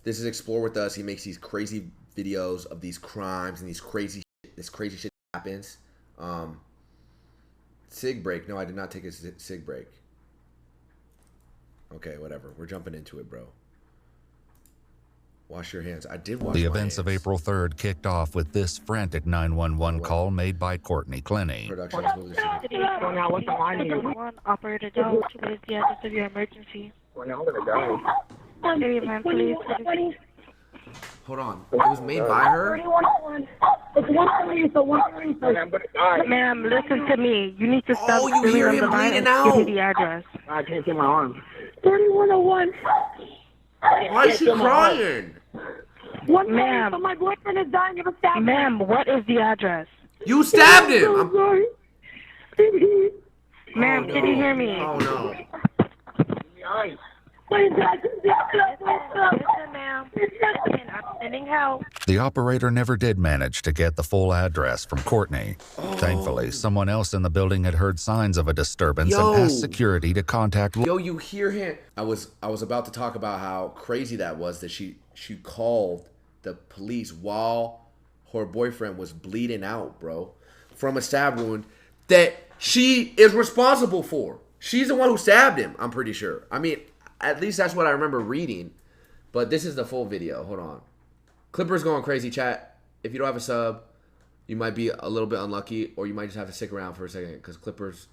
This is Explore With Us. He makes these crazy videos of these crimes and this crazy shit happens. Sig break. No, I did not take a sig break. Okay, whatever. We're jumping into it, bro. Wash your hands. I did wash my hands. The events of April 3rd kicked off with this frantic 911 call made by Courtney Clenny. Production is moving Operator Dog, what is the address of your emergency? Area man, please. Hold on. It was made by her? Ma'am, listen to me. You need to stop. Oh, you hear him bleeding out? Give me the address. I can't see my arm. 3101. Why is she crying? Ma'am, my boyfriend is dying of a stab. Ma'am, what is the address? You stabbed him! I'm sorry. Ma'am, no. can you hear me? Oh, no. What is that? Listen, ma'am. I'm sending help. The operator never did manage to get the full address from Courtney. Thankfully, someone else in the building had heard signs of a disturbance and asked security to contact... Yo, you hear him? I was about to talk about how crazy that was that she called the police while her boyfriend was bleeding out, bro, from a stab wound that she is responsible for. She's the one who stabbed him, I'm pretty sure. I mean, at least that's what I remember reading. But this is the full video. Hold on. Clipper's going crazy, chat. If you don't have a sub, you might be a little bit unlucky, or you might just have to stick around for a second because Clipper's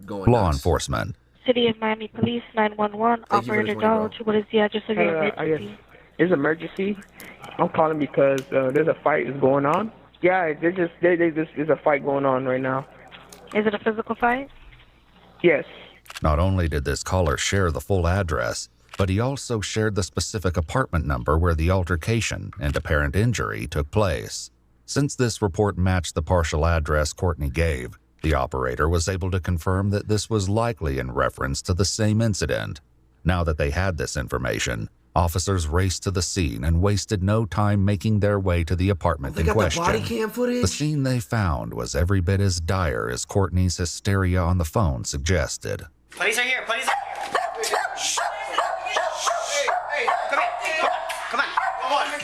going Law nuts. enforcement. City of Miami Police 911. Operator Dog, what is the address of your emergency? It's emergency. I'm calling because there's a fight is going on. Yeah, there's a fight going on right now. Is it a physical fight? Yes. Not only did this caller share the full address, but he also shared the specific apartment number where the altercation and apparent injury took place. Since this report matched the partial address Courtney gave, the operator was able to confirm that this was likely in reference to the same incident. Now that they had this information, officers raced to the scene and wasted no time making their way to the apartment in question. The body cam footage? The scene they found was every bit as dire as Courtney's hysteria on the phone suggested. Police are here. Police are here. Hey, come on.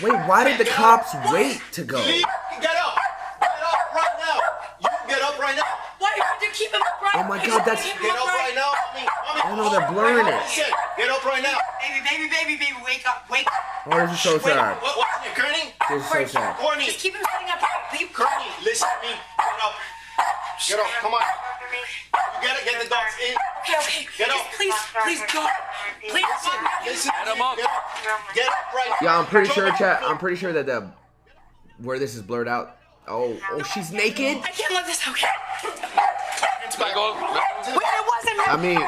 Wait, why did the cops wait to go? Get up. Get up right now. You get up right now. Why did you keep him up right Oh my God, that's... Get up right now. Oh no, they're blurring it. Get up right now. Baby, wake up. Oh, this is so sad. What's your Courtney? This is so sad. Courtney. Just keep him sitting up. Leave Courtney, listen to me. Get up. Get up. Come on. You gotta get the dogs in. Okay. Get up. Please go. Please Listen. Get them up. Get up right now. Yeah, I'm pretty sure, chat. I'm pretty sure that where this is blurred out. Oh, she's naked. I can't let this. Okay. Wait, it wasn't. I mean,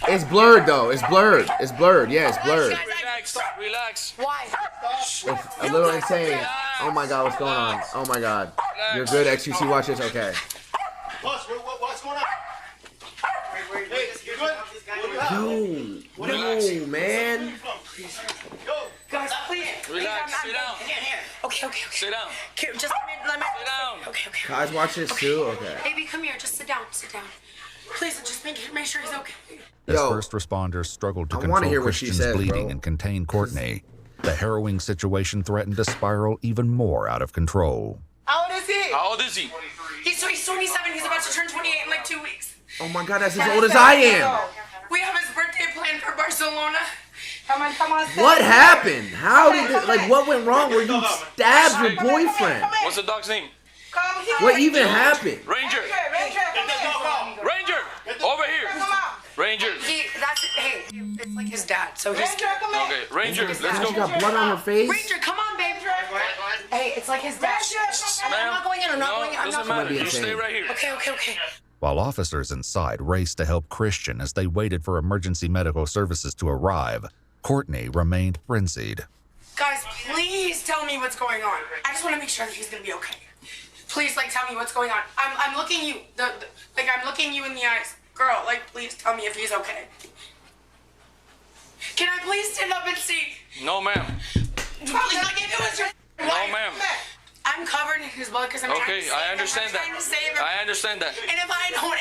it's blurred though. It's blurred. It's blurred. Yeah, it's blurred. Relax. Why? It's a little insane. Oh my God, what's going on? Oh my God. You're good, XQC. Watch this. Okay. Boss, what's going on? Hey, you good? Yo, man. Guys, please. Relax. Sit down. Okay. Sit down. Just let me. Sit down. Okay. Guys, watch this too. Okay. Baby, come here. Just sit down. Please, just make sure he's okay. As Yo, first responders struggled to I wanna control hear what she Christian's says, bleeding bro. and contain Courtney, the harrowing situation threatened to spiral even more out of control. How old is he? How old is he? He's 27. He's about to turn 28 in like 2 weeks. Oh my God, that's as old as I am. We have his birthday planned for Barcelona. Come on. What happened? How did it, like, what went wrong where you stabbed your boyfriend? What's the dog's name? Come here. What even happened? Ranger. Over here. Ranger. Hey, it's like his dad. So he's. Okay, Ranger, let's God, go. she got blood on her face. Ranger, come on, babe. Hey, it's like his dad. I'm not going in. I'm not going in. I'm not Doesn't going matter. in. You stay right here. Okay. While officers inside raced to help Christian as they waited for emergency medical services to arrive, Courtney remained frenzied. Guys, please tell me what's going on. I just want to make sure that he's gonna be okay. Please, tell me what's going on. I'm looking you, I'm looking you in the eyes, girl. Please tell me if he's okay. Can I please stand up and see? No, ma'am. If it was your No, wife. ma'am. I'm covered in his blood because I'm trying to save him. I understand that. I'm trying to save him. I understand that. And if I don't,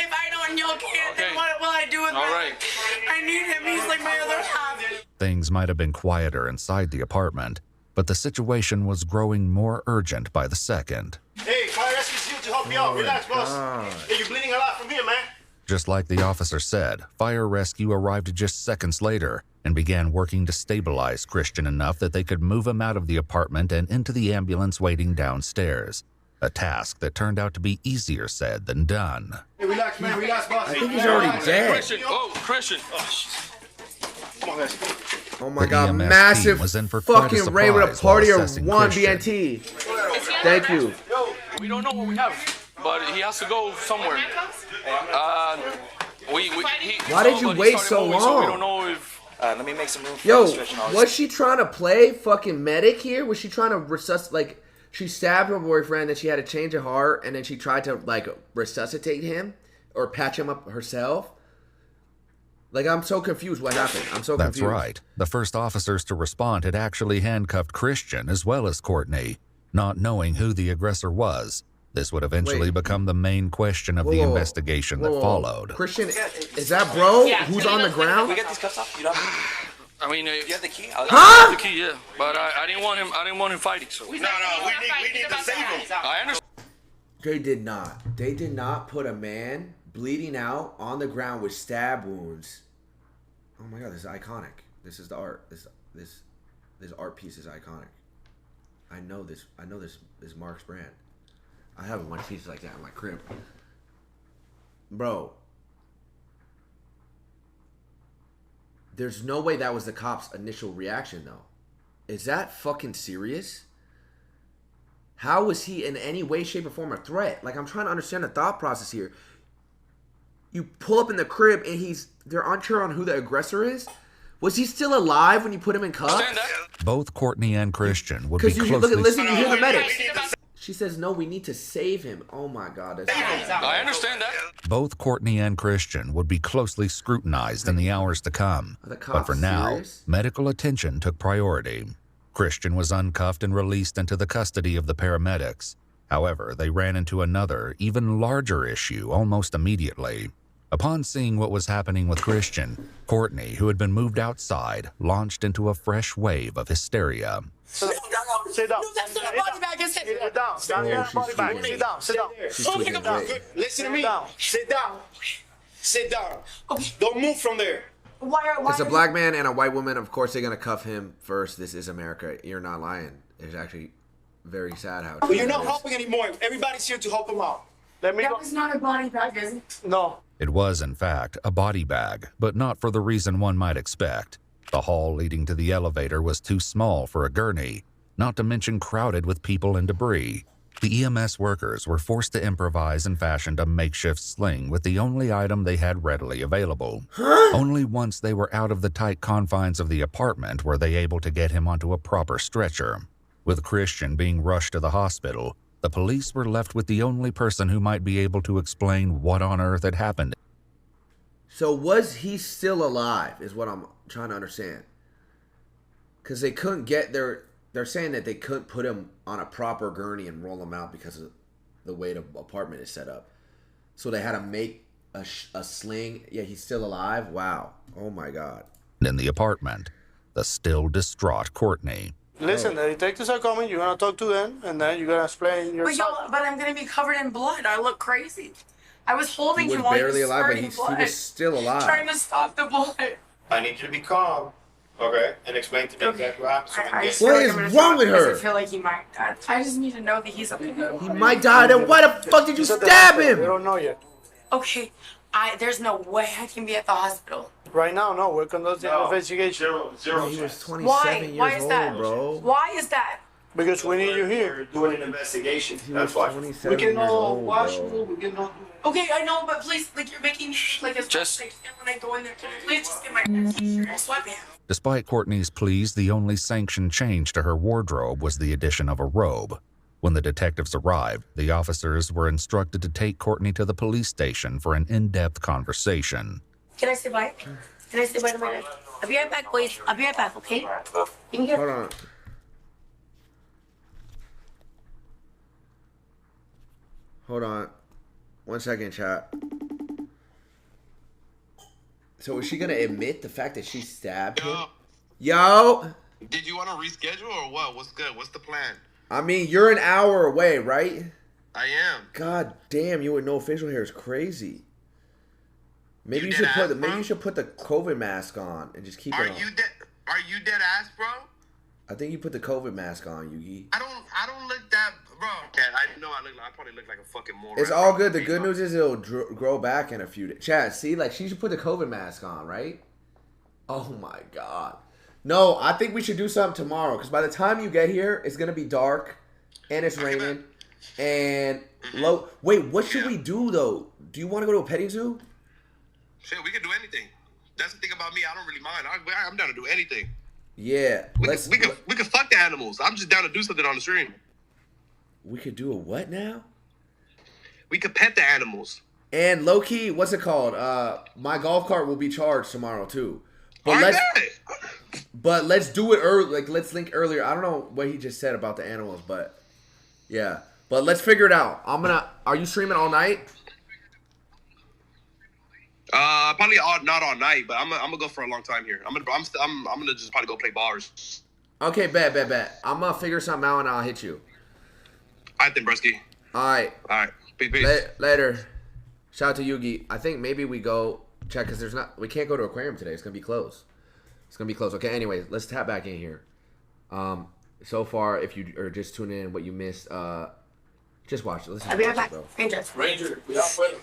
and you can't, Okay. then what will I do with All my right. life? I need him. He's like my other half. Things might have been quieter inside the apartment, but the situation was growing more urgent by the second. Hey, fire rescue's here to help you out. Relax, boss. Hey, you're bleeding a lot from here, man. Just like the officer said, fire rescue arrived just seconds later and began working to stabilize Christian enough that they could move him out of the apartment and into the ambulance waiting downstairs. A task that turned out to be easier said than done. Hey, relax, man. Relax, boss. I think he's already dead. Christian, Christian. Come on, guys. Oh my The god, EMS massive team was in for quite a fucking raid with a surprise while party of assessing one Christian. BNT. Thank you. We don't know what we have, but he has to go somewhere. Why did you wait so long? So we don't know if. Let me make some room for Yo, the stretching arms. was she trying to play fucking medic here? Was she trying to resuscitate, like, she stabbed her boyfriend, then she had a change of heart, and then she tried to, like, resuscitate him or patch him up herself? Like, I'm so confused what happened. I'm so confused. That's right. The first officers to respond had actually handcuffed Christian as well as Courtney, not knowing who the aggressor was. This would eventually become the main question of the investigation that followed. Christian, is that bro who's on the ground? We get these cuffs off. You don't have I mean, you have the key? Huh? the key, yeah, but I didn't want him. I didn't want him fighting. So No, we need to save him. I understand. They did not. They did not put a man bleeding out on the ground with stab wounds. Oh my god, this is iconic. This is the art. This art piece is iconic. I know this. I know this is Mark's brand. I have one piece like that in my crib. Bro. There's no way that was the cop's initial reaction, though. Is that fucking serious? How was he in any way, shape, or form a threat? Like, I'm trying to understand the thought process here. You pull up in the crib and they're unsure on who the aggressor is? Was he still alive when you put him in cuffs? Both Courtney and Christian would be Because you closely... listen, you hear the medics. She says, no, we need to save him. Oh my god. That's I understand that. Both Courtney and Christian would be closely scrutinized in the hours to come. Are the But cops for now, serious? medical attention took priority. Christian was uncuffed and released into the custody of the paramedics. However, they ran into another, even larger issue almost immediately. Upon seeing what was happening with Christian, Courtney, who had been moved outside, launched into a fresh wave of hysteria. Sit down. No, that's not a body bag, is it? Sit down. Sit down. Sit down. Sit down. She's tweaking great. Listen to me. Sit down. Sit down. Okay. Don't move from there. Why It's a black man and a white woman. Of course, they're gonna cuff him first. This is America. You're not lying. It's actually very sad how. But you're not helping anymore. Everybody's here to help him out. Let me That go. was not a body bag, is it? No. It was, in fact, a body bag, but not for the reason one might expect. The hall leading to the elevator was too small for a gurney, not to mention crowded with people and debris. The EMS workers were forced to improvise and fashioned a makeshift sling with the only item they had readily available. Only once they were out of the tight confines of the apartment were they able to get him onto a proper stretcher. With Christian being rushed to the hospital, the police were left with the only person who might be able to explain what on earth had happened. So was he still alive is what I'm trying to understand. Because they couldn't get their... They're saying that they couldn't put him on a proper gurney and roll him out because of the way the apartment is set up. So they had to make a sling. Yeah, he's still alive? Wow. Oh my god. In the apartment, the still distraught Courtney. Listen, the detectives are coming. You're gonna talk to them, and then you're gonna explain But yourself. but I'm gonna be covered in blood. I look crazy. I was holding He was him while he barely was alive, but squirting he blood. was still alive. Trying to stop the blood. I need you to be calm, okay, and explain to me exactly what happened. So we can I get- feel What like is I'm gonna wrong stop with because her? I feel like he might die. I just need to know that he's okay. He might die. Then why the fuck did you stab We him? don't know yet. Okay, there's no way I can be at the hospital. Right now, no. We're conducting an investigation. Bro, he was 27 Why? years Why is old, that? bro. Why is that? Because we need you here. We're doing an investigation. He was That's why. 27 We years can all old, watch bro. you. We can all. Okay, I know, but please, like, you're making me like a Just- like, when I go in there. Can you please just get my sweatpants? Despite Courtney's pleas, the only sanctioned change to her wardrobe was the addition of a robe. When the detectives arrived, the officers were instructed to take Courtney to the police station for an in-depth conversation. Can I say bye? Can I say bye to my dad? I'll be right back, boys. I'll be right back, okay? You can get Hold on. Hold on. 1 second, chat. So is she gonna admit the fact that she stabbed him? Yo. Did you want to reschedule or what? What's good? What's the plan? I mean, you're an hour away, right? I am. God damn, you with no facial hair is crazy. Maybe you should put the COVID mask on and just keep it on. Are you dead ass, bro? I think you put the COVID mask on, Yugi. I don't look that, bro. I know I probably look like a fucking moron. It's all good. The good news is it'll grow back in a few days. Chad, see, like she should put the COVID mask on, right? Oh my god. No, I think we should do something tomorrow because by the time you get here, it's gonna be dark and it's raining and low. Wait, what should we do though? Do you want to go to a petting zoo? Shit, we can do anything. That's the thing about me. I don't really mind. I'm down to do anything. Yeah, we can fuck the animals. I'm just down to do something on the stream. We could do a what now? We could pet the animals. And low key, what's it called? My golf cart will be charged tomorrow too. But let's do it early. Like let's link earlier. I don't know what he just said about the animals, but yeah. But let's figure it out. Are you streaming all night? Probably not all night, but I'm gonna go for a long time here. I'm gonna just probably go play bars. Okay, bet. I'm gonna figure something out and I'll hit you. Alright then, Brusky. Alright. Peace. Later. Shout out to Yugi. I think maybe we go check because we can't go to aquarium today. It's gonna be closed. Okay, anyway, let's tap back in here. So far, if you are just tuning in, what you missed, just watch it. Listen. I'll be right back. Ranger, we out with him.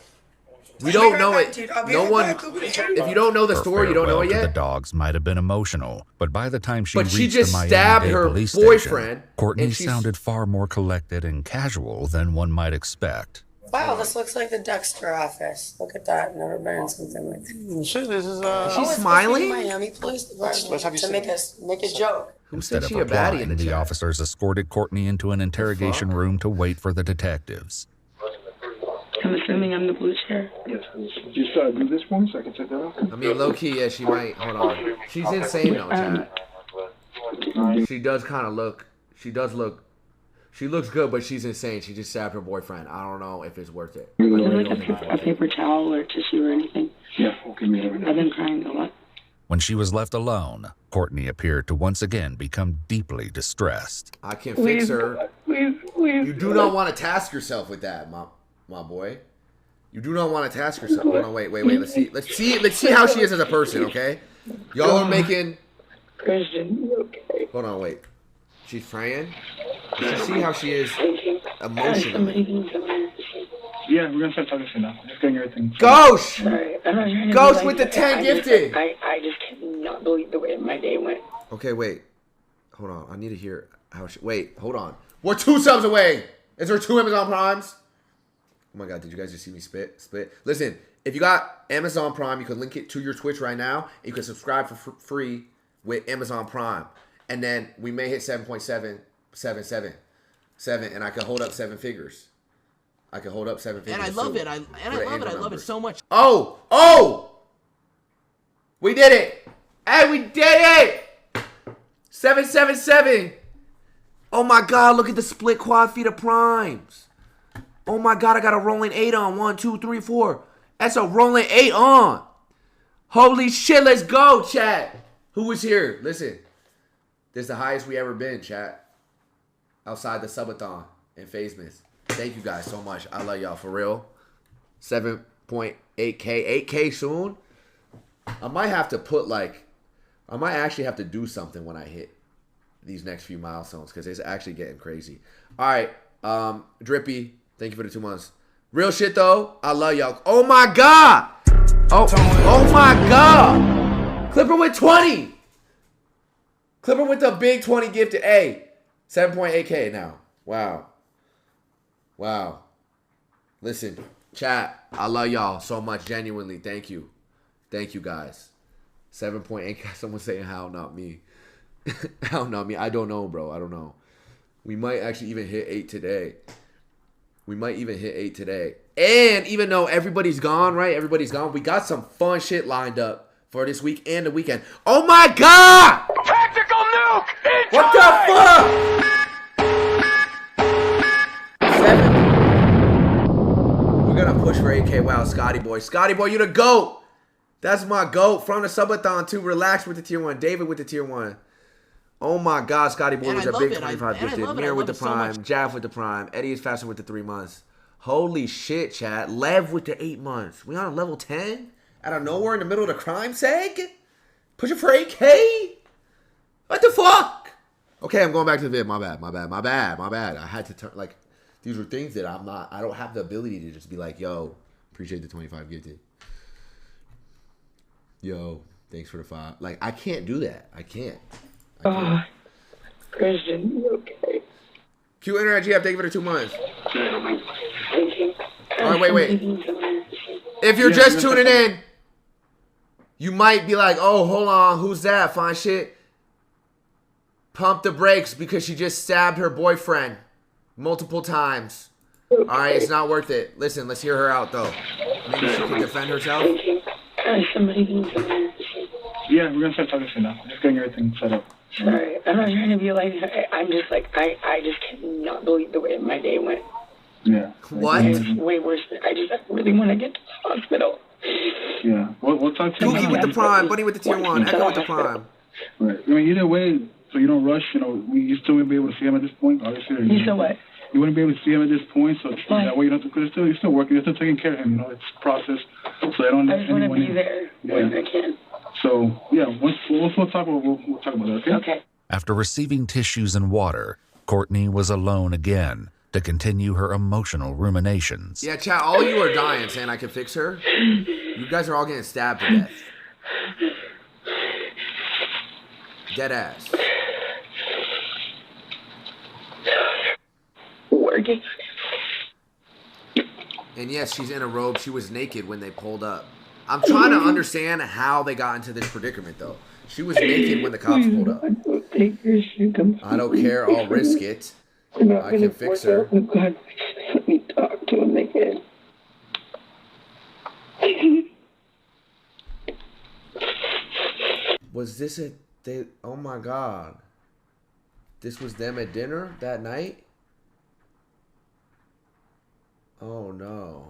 We don't know it. No one. If you don't know the story, you don't know it yet. The dogs might have been emotional, but by the time she reached just the stabbed Miami-Dade her police boyfriend, station, Courtney sounded far more collected and casual than one might expect. Wow, this looks like the Dexter office. Look at that. Never been in something like that. Shit, this is She's smiling. Miami Police Department to make a joke. Instead of she a baddie replying, the officers escorted Courtney into an interrogation room to wait for the detectives. I'm assuming I'm the blue chair. Yes. Just do this one so I can check that out. I mean, low key, yeah, she might. Hold on. She's insane though, Chad. She does kind of look. She looks good, but she's insane. She just stabbed her boyfriend. I don't know if it's worth it. Is there like a paper towel or tissue or anything? Yeah, okay, I've been crying a lot. When she was left alone, Courtney appeared to once again become deeply distressed. I can fix her. Please. You do not want to task yourself with that, my boy. You do not want to task yourself. Hold on, wait. Let's see how she is as a person, okay? Y'all are making. Christian, okay. Hold on, wait. She's praying. Let's see how she is emotionally. Yeah, we're gonna start talking soon now. Just getting everything. Ghost! Sorry. Ghost with the 10 gifted! I just cannot believe the way my day went. Okay, wait. Hold on. I need to hear how she. Wait, hold on. We're 2 subs away! Is there 2 Amazon Primes? Oh my god, did you guys just see me spit? Listen, if you got Amazon Prime, you can link it to your Twitch right now. And you can subscribe for free with Amazon Prime. And then we may hit 7.777 and I can hold up 7 figures. And I love it. I love it so much. Oh! We did it! Hey, we did it! 777. Oh my god, look at the split quad feet of primes. Oh my god, I got a rolling 8 on. 1, 2, 3, 4. That's a rolling 8 on. Holy shit, let's go, chat. Who was here? Listen. This is the highest we ever been, chat. Outside the subathon in Fazemas. Thank you guys so much. I love y'all for real. 7.8K. 8K soon. I might actually have to do something when I hit these next few milestones because it's actually getting crazy. All right. Drippy. Thank you for the 2 months. Real shit though. I love y'all. Oh my god. Oh my god. Clipper with 20. Clipper with the big 20 gifted. Hey, 7.8K now. Wow. Listen, chat. I love y'all so much. Genuinely. Thank you. Thank you guys. 7.8K. Someone saying how, not me. How, not me. I don't know, bro. I don't know. We might actually even hit 8 today. And even though everybody's gone, right? We got some fun shit lined up for this week and the weekend. Oh my god! Tactical nuke! What the fuck? 7. We're gonna push for 8K. Wow, Scotty boy, you the GOAT. That's my GOAT from the subathon too. Relax with the tier 1. David with the tier 1. Oh my God, Scotty Boy was a big 25 gifted. Mir with the prime. Jav with the prime. Eddie is faster with the 3 months. Holy shit, chat. Lev with the 8 months. We on a level 10? Out of nowhere in the middle of the crime seg? Pushing for 8K? What the fuck? Okay, I'm going back to the vid. My bad. I had to turn, like, these were things that I don't have the ability to just be like, yo, appreciate the 25 gifted. Yo, thanks for the 5. Like, I can't do that. I can't. Christian, you okay? Q Internet GF, thank you for the 2 months. Thank you. All right, wait. If you're just tuning in, you might be like, oh, hold on, who's that? Fine shit. Pump the brakes because she just stabbed her boyfriend multiple times. Okay. All right, it's not worth it. Listen, let's hear her out, though. Maybe she can defend herself. Somebody can come in. Yeah, we're gonna start talking soon now. Just getting everything set up. Sorry, I'm not trying to be like, I'm just like, I just cannot believe the way my day went. Yeah. What? It's way worse than, I really want to get to the hospital. Yeah. We'll talk to you. Doogie with the prime, Bunny with the tier 1, Echo with the prime. Right. I mean, either way, so you don't rush, you know, you still wouldn't be able to see him at this point, obviously. You still what? You wouldn't be able to see him at this point, so that way you don't have to, because you're still working, you're still taking care of him, you know, it's a process. So I just want to be there when I can. So, yeah, once we'll talk about that, okay? Okay. After receiving tissues and water, Courtney was alone again to continue her emotional ruminations. Yeah, chat, all you are dying saying I can fix her. You guys are all getting stabbed to death. Dead ass. Working. And yes, she's in a robe. She was naked when they pulled up. I'm trying to understand how they got into this predicament, though. She was naked when the cops pulled up. I don't care. I'll risk it. I can fix her. Let me talk to him again. Was this oh my God. This was them at dinner that night? Oh no.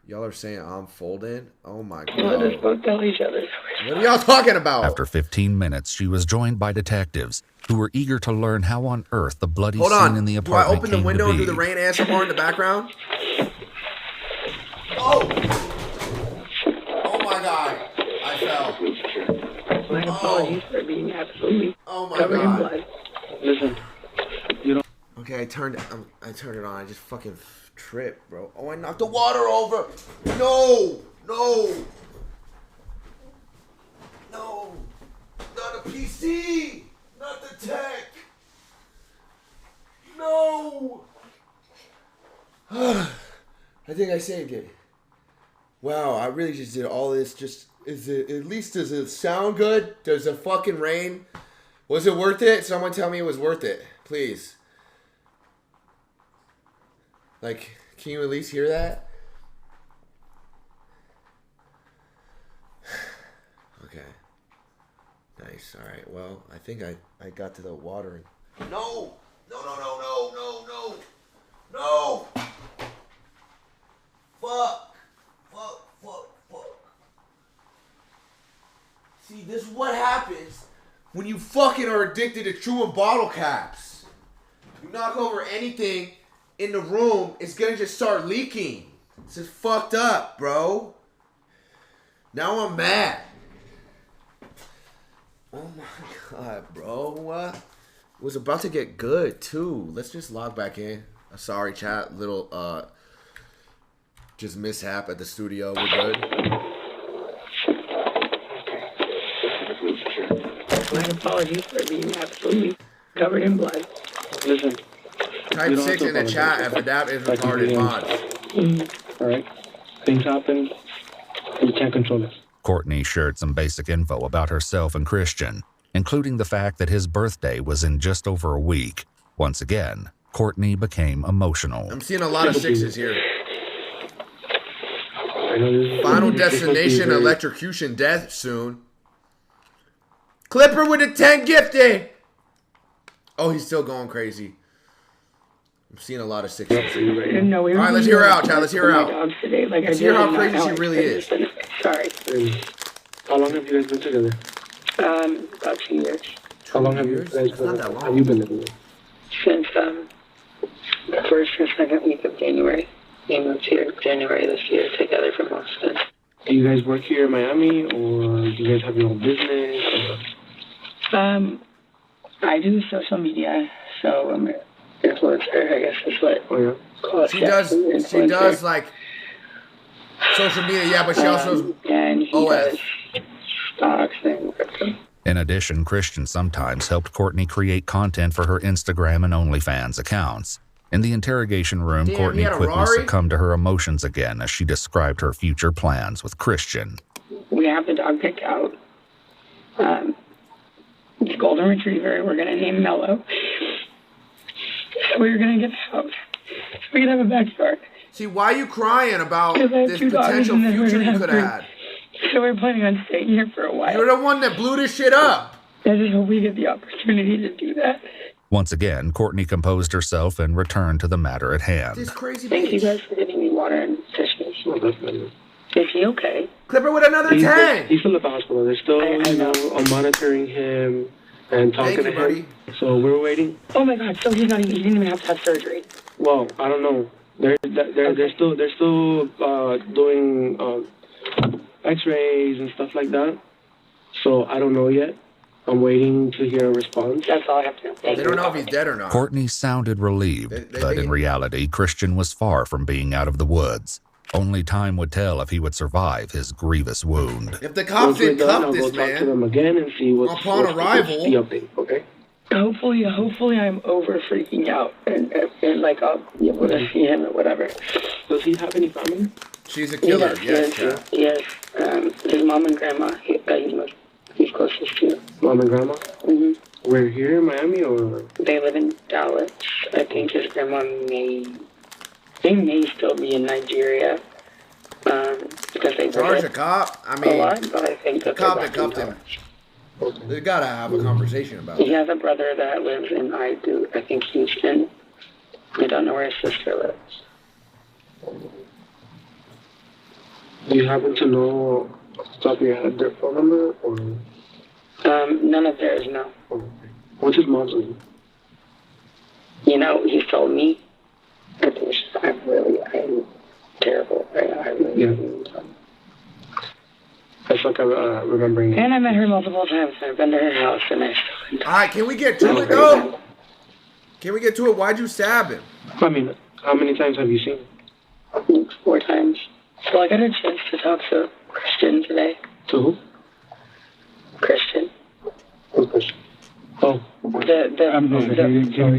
Y'all are saying I'm folding? Oh my God. Let us both tell each other. What are y'all talking about? After 15 minutes, she was joined by detectives who were eager to learn how on earth the bloody scene in the apartment do I open the window and do the be. rain ASMR in the background? Oh! Oh my God. I fell. My apologies for being absolutely covered in blood. Listen, you don't... Okay, I turned it on. I just fucking tripped, bro. Oh, I knocked the water over. No! No! No! Not a PC! Not the tech! No! I think I saved it. Wow, I really just did all this. Just does it sound good? Does the fucking rain? Was it worth it? Someone tell me it was worth it, please. Like, can you at least hear that? Okay. Nice. All right. Well, I think I got to the watering. No! No, no, no, no, no, no! No! Fuck! Fuck, fuck, fuck. See, this is what happens when you fucking are addicted to chewing bottle caps. You knock over anything in the room, it's gonna just start leaking. This is fucked up, bro. Now I'm mad. Oh my God, bro. It was about to get good, too. Let's just log back in. Sorry, chat. Little, just mishap at the studio. We're good. My apologies for being absolutely covered in blood. Listen. Type 6 in the chat if that is retarded mods. Alright. Things happen. You can't control it. Courtney shared some basic info about herself and Christian, including the fact that his birthday was in just over a week. Once again, Courtney became emotional. I'm seeing a lot of 6s here. Final destination, electrocution, death soon. Clipper with a 10 gifted. Oh, he's still going crazy. I'm seeing a lot of 6s. All right, let's hear her out, child. Let's hear her out. Let's hear how crazy she really is. Sorry. How long have you guys been together? About 2 years. How long have you guys have you been together? Since the first or second week of January. We moved here January this year together for most of it. Do you guys work here in Miami, or do you guys have your own business? Or? I do social media, so I'm an influencer, I guess is what. Oh, yeah. Call She does like social media, yeah, but she also and he OS. does stocks and crypto. In addition, Christian sometimes helped Courtney create content for her Instagram and OnlyFans accounts. In the interrogation room, Damn, Courtney he had a quickly Rari? succumbed to her emotions again as she described her future plans with Christian. We have the dog picked out. It's a golden retriever. We're going to name Mello. So we're going to get a house. So we can have a backyard. See, why are you crying about Because I have this 2 daughters potential and then we're future gonna you have could 3. have had? So we're planning on staying here for a while. You're the one that blew this shit up. I just hope we get the opportunity to do that. Once again, Courtney composed herself and returned to the matter at hand. This crazy Thank you bitch. guys for giving me water and fishes. Oh, that's good. Is he okay? Clip her with another 10. He's still at the hospital. They're still, I'm monitoring him and talking Thank you, to him. So we're waiting. Oh my God! So he didn't even have to have surgery. Well, I don't know. They're still doing X-rays and stuff like that. So I don't know yet. I'm waiting to hear a response. That's all I have to know. They don't know if he's dead or not. Courtney sounded relieved, but in reality, Christian was far from being out of the woods. Only time would tell if he would survive his grievous wound. If the cops didn't cuff this I'll go talk to man them again and see what's upon arrival, the update. Okay. Hopefully I'm over freaking out and like I'll be able to see him or whatever. Does he have any family? she's a killer. Yes, yeah. Yes. His mom and grandma. He's closest to. Mom and grandma? Mm-hmm. We're here in Miami, or? They live in Dallas. I think his grandma may still be in Nigeria. Because they Charge a cop? I mean, a lot, but I think the that cop that cuffed him. They gotta have a conversation about it. He has a brother that lives in, I think, Houston. I don't know where his sister lives. Do you happen to know off the top of your head their phone number, or? None of theirs, no. Okay. What's his mom's name? You know, he's told me. I'm terrible. I really. That's like remembering. And I met her multiple times. I've been to her house, and I still. All right, can we get to it though? Can we get to it? Why'd you stab him? I mean, how many times have you seen him? 4 times. So I got a chance to talk to Christian today. To who? Christian. Who's Christian? Oh. The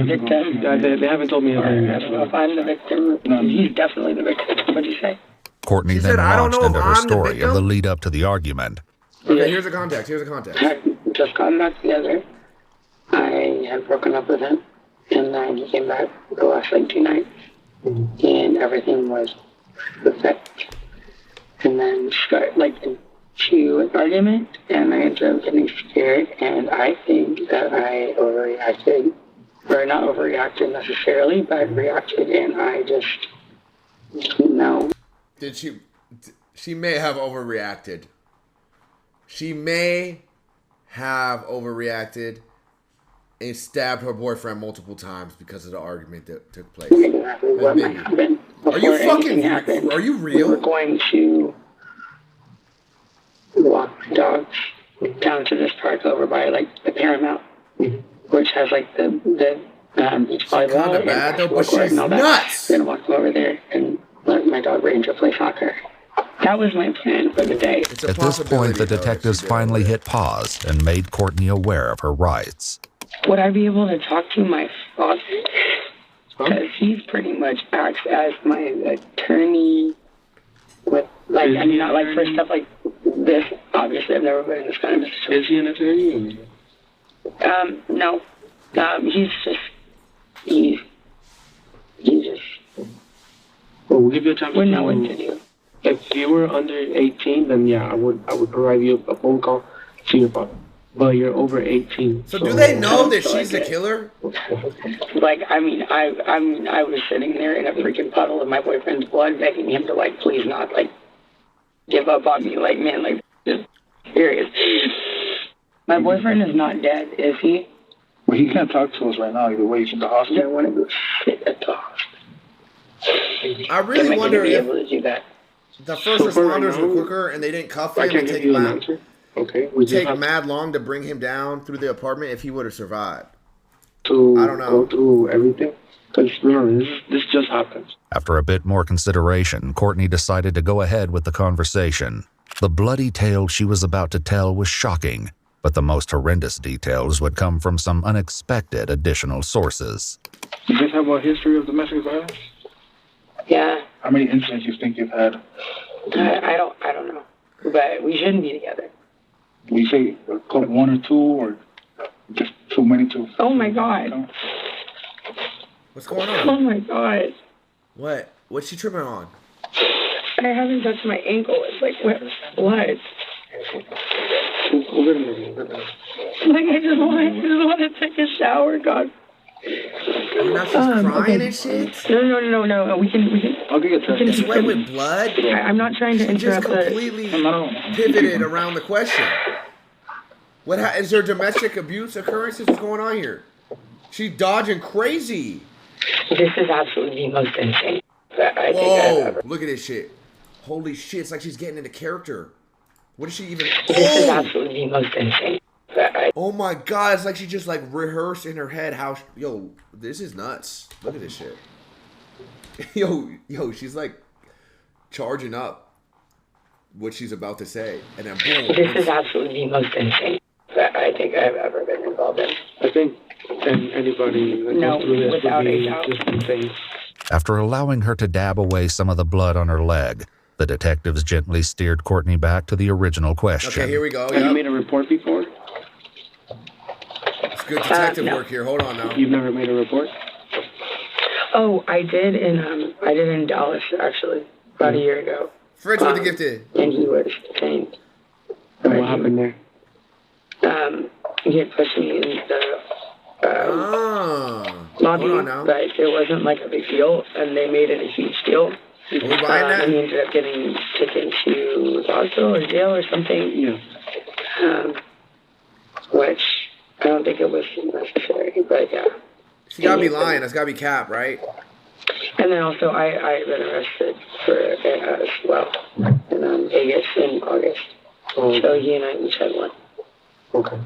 victim. They haven't told me anything. I don't know if I'm the victim. He's definitely the victim. What'd you say? Courtney She then said, "I don't launched know into if her I'm the story of victim." the lead up to the argument. Okay, here's a contact. I just gotten back together. I had broken up with him, and then he came back the last 2 nights, and everything was perfect. And then start into an argument, and I ended up getting scared, and I think that I overreacted, or not overreacted necessarily, but I reacted, and I just didn't know. Did she? She may have overreacted. She may have overreacted and stabbed her boyfriend multiple times because of the argument that took place. Exactly what might happen. Are you fucking? Happened. Are you We real? were going to walk my dogs down to this park over by the Paramount, which has the beach volleyball Kinda bad though, but she's and all that. nuts. We're gonna walk over there and let my dog Ranger play soccer. That was my plan for the day. At this point, the detectives finally hit pause and made Courtney aware of her rights. Would I be able to talk to my father? Because he's pretty much acts as my attorney with, not for stuff like this. Obviously, I've never been in this kind of a situation. Is he an attorney? No. He's just. Well, we'll give you a chance. Wouldn't know what to do. If you were under 18, then yeah, I would provide you a phone call to your father. But you're over 18. So do they know that she's the killer? I was sitting there in a freaking puddle of my boyfriend's blood, begging him to please not give up on me. Like, man, like, just serious. My boyfriend is not dead, is he? Well, he can't talk to us right now. Either way, he's in the hospital. I want to go sit at the hospital. I really wonder be if able to do that. the first responders were quicker and they didn't cuff him and take mad long to bring him down through the apartment if he would have survived. I don't know. Go through everything. Because remember, this just happened. After a bit more consideration, Courtney decided to go ahead with the conversation. The bloody tale she was about to tell was shocking, but the most horrendous details would come from some unexpected additional sources. You guys have a history of domestic violence? Yeah. How many incidents you think you've had? I don't know. But we shouldn't be together. We say one or two, or just too many to... Oh my God. What's going on? Oh my God. What? What's she tripping on? I haven't touched my ankle. It's like, what? Like, I just want to take a shower, God. Oh, now she's crying and shit? No. We can. I'll get it. It's wet with blood? I'm not trying to interrupt. Just completely pivoted around the question. Is there domestic abuse occurrences? What's going on here? She's dodging crazy. This is absolutely the most insane that I think I've ever. Look at this shit. Holy shit, it's like she's getting into character. What is she even... This is absolutely the most insane that I... Oh my God, it's like she just like rehearsed in her head how... Yo, this is nuts. Look at this shit. Yo, she's like charging up what she's about to say. And then boom. This is absolutely the most insane that I think I've ever been involved in. I think anybody that goes through this without would be a doubt. just insane. After allowing her to dab away some of the blood on her leg, the detectives gently steered Courtney back to the original question. Okay, here we go. Have you made a report before? It's good detective work here. Hold on now. You've never made a report? Oh, I did in Dallas, actually, about a year ago. Fridge with the gifted. And he was detained. And what happened there? He had pushed me in the lobby, hold on now. but it wasn't like a big deal, and they made it a huge deal. Are we buying that? And he ended up getting taken to the hospital or jail or something. Yeah. Which I don't think it was necessary, but yeah. She gotta be lying. That's gotta be cap, right? And then also, I've been arrested for it as well in Vegas in August. Oh. So he and I each had one. Okay.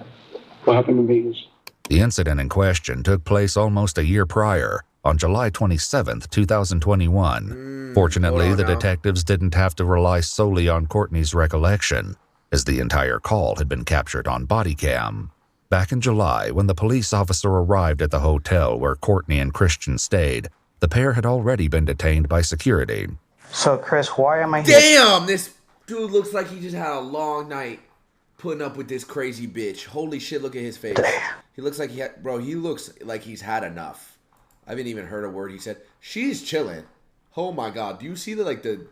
What happened in Vegas? The incident in question took place almost a year prior, on July 27th, 2021. Fortunately, the detectives didn't have to rely solely on Courtney's recollection, as the entire call had been captured on body cam. Back in July, when the police officer arrived at the hotel where Courtney and Christian stayed, the pair had already been detained by security. So, Chris, why am I here? Damn, this dude looks like he just had a long night putting up with this crazy bitch. Holy shit, look at his face. He looks like he looks like he's had enough. I haven't even heard a word he said. She's chilling. Oh my God. Do you see the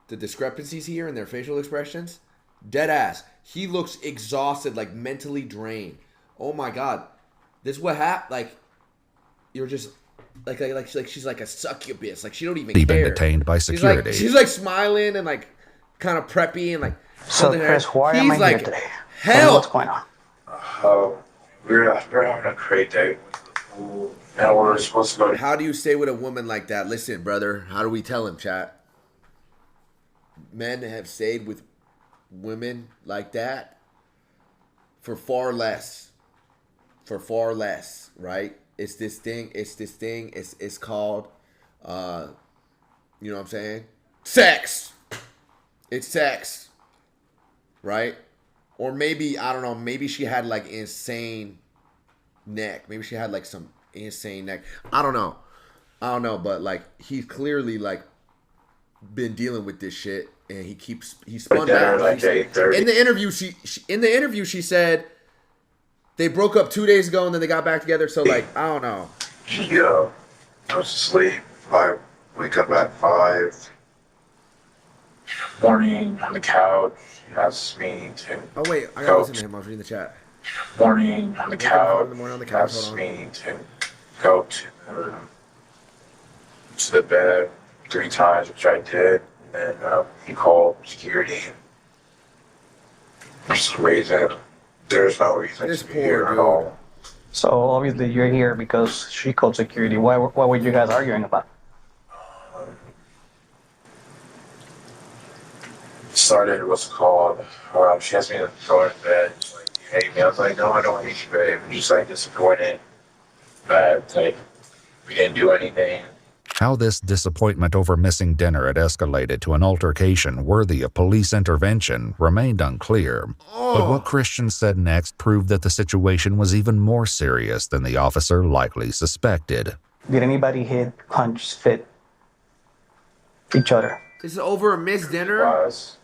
discrepancies here in their facial expressions? Dead ass. He looks exhausted, like mentally drained. Oh my God. This is what happened. Like, you're just like she's like a succubus. Like, she don't even care. Been detained by security. She's like smiling and like kind of preppy and like. So, Chris, why am I here today? Hell. What's going on? We're having a great day with the pool, and we're supposed to go to... How do you stay with a woman like that? Listen, brother, how do we tell him, chat? Men have stayed with women like that for far less. For far less, right? It's this thing. It's called, you know what I'm saying? Sex. It's sex. Right? Or maybe, I don't know, maybe she had like insane neck. Maybe she had like some insane neck. I don't know, but like he's clearly like been dealing with this shit and he spun back. Like in the interview she said they broke up 2 days ago and then they got back together, so like I don't know. She goes to sleep. I wake up at 5. Morning on the couch. She asks me to. Oh wait, I gotta listen to him. I was reading the chat. Morning on the couch. Asks me to go to the bed 3 times, which I did. And and he called security. For some reason, there's no reason This to be poor here at dude. all. So obviously you're here because she called security. What were you guys arguing about? Started what's called. She asked me to go in bed. She's like, you hate me? I was like, no, I don't hate you, babe. I'm just like disappointed that like we didn't do anything. How this disappointment over missing dinner had escalated to an altercation worthy of police intervention remained unclear. But what Christian said next proved that the situation was even more serious than the officer likely suspected. Did anybody hit, punch, spit each other? This is over a missed dinner? Was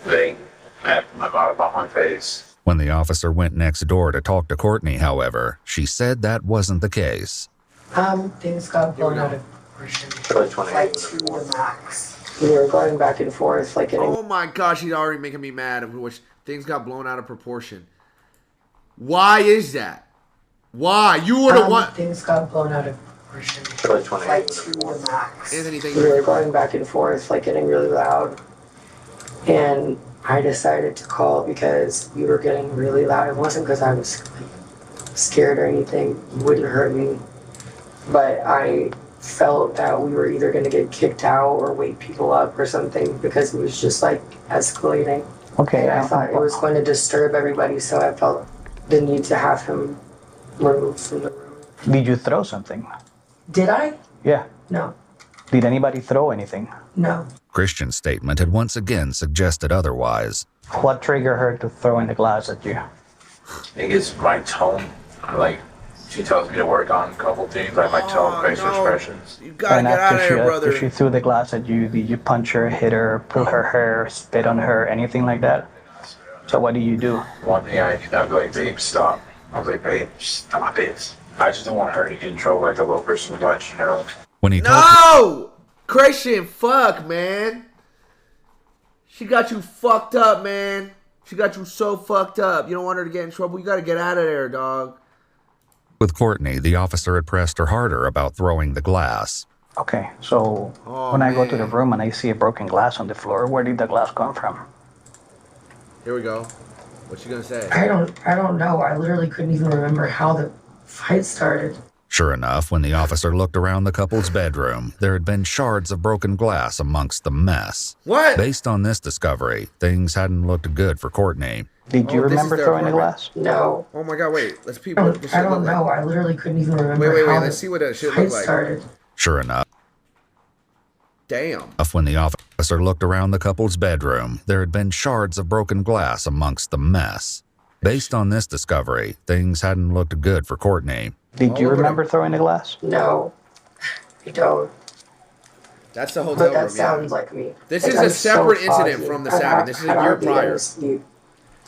thing at my bottom of my face. When the officer went next door to talk to Courtney, however, she said that wasn't the case. Things got blown out of proportion. Like to the max. We were going back and forth, like getting. Oh my gosh, he's already making me mad. Of which things got blown out of proportion. Why is that? Why? You were the one. Things got blown out of proportion. Like to the max. Anthony, thank we you. were going back and forth, like getting really loud. And I decided to call because we were getting really loud. It wasn't because I was scared or anything. It wouldn't hurt me. But I felt that we were either going to get kicked out or wake people up or something because it was just like escalating. Okay. And I thought it was going to disturb everybody, so I felt the need to have him removed from the room. Did you throw something? Did I? Yeah. No. Did anybody throw anything? No. Christian's statement had once again suggested otherwise. What triggered her to throw in the glass at you? I think it's my tone. Like, she tells me to work on a couple things, like my tone, facial expressions. You gotta get out of here, brother. After she threw the glass at you, did you punch her, hit her, pull her hair, spit on her, anything like that? So what do you do? One thing I'd be like, babe, stop. I was like, babe, stop it. I just don't want her to get in trouble like a little person much, you know? When he No! Christian, fuck, man. She got you fucked up, man. She got you so fucked up. You don't want her to get in trouble. You gotta get out of there, dog. With Courtney, the officer had pressed her harder about throwing the glass. Okay, so when I go to the room and I see a broken glass on the floor, where did the glass come from? Here we go. What you gonna say? I don't know. I literally couldn't even remember how the fight started. Sure enough, when the officer looked around the couple's bedroom, there had been shards of broken glass amongst the mess. What? Based on this discovery, things hadn't looked good for Courtney. Did you remember throwing the glass? No. Oh my god, wait. Let's peep I what the shit don't look know. like. I literally couldn't even remember Wait. how Let's the see what that shit fight look like. started. Sure enough, Damn. when the officer looked around the couple's bedroom, there had been shards of broken glass amongst the mess. Based on this discovery, things hadn't looked good for Courtney. Did you remember throwing the glass? No, I don't. That's the hotel But that room, sounds yeah. like me. This Like, is I'm a separate so incident foggy. from the I Sabbath. This is a year hardly prior. even sleep.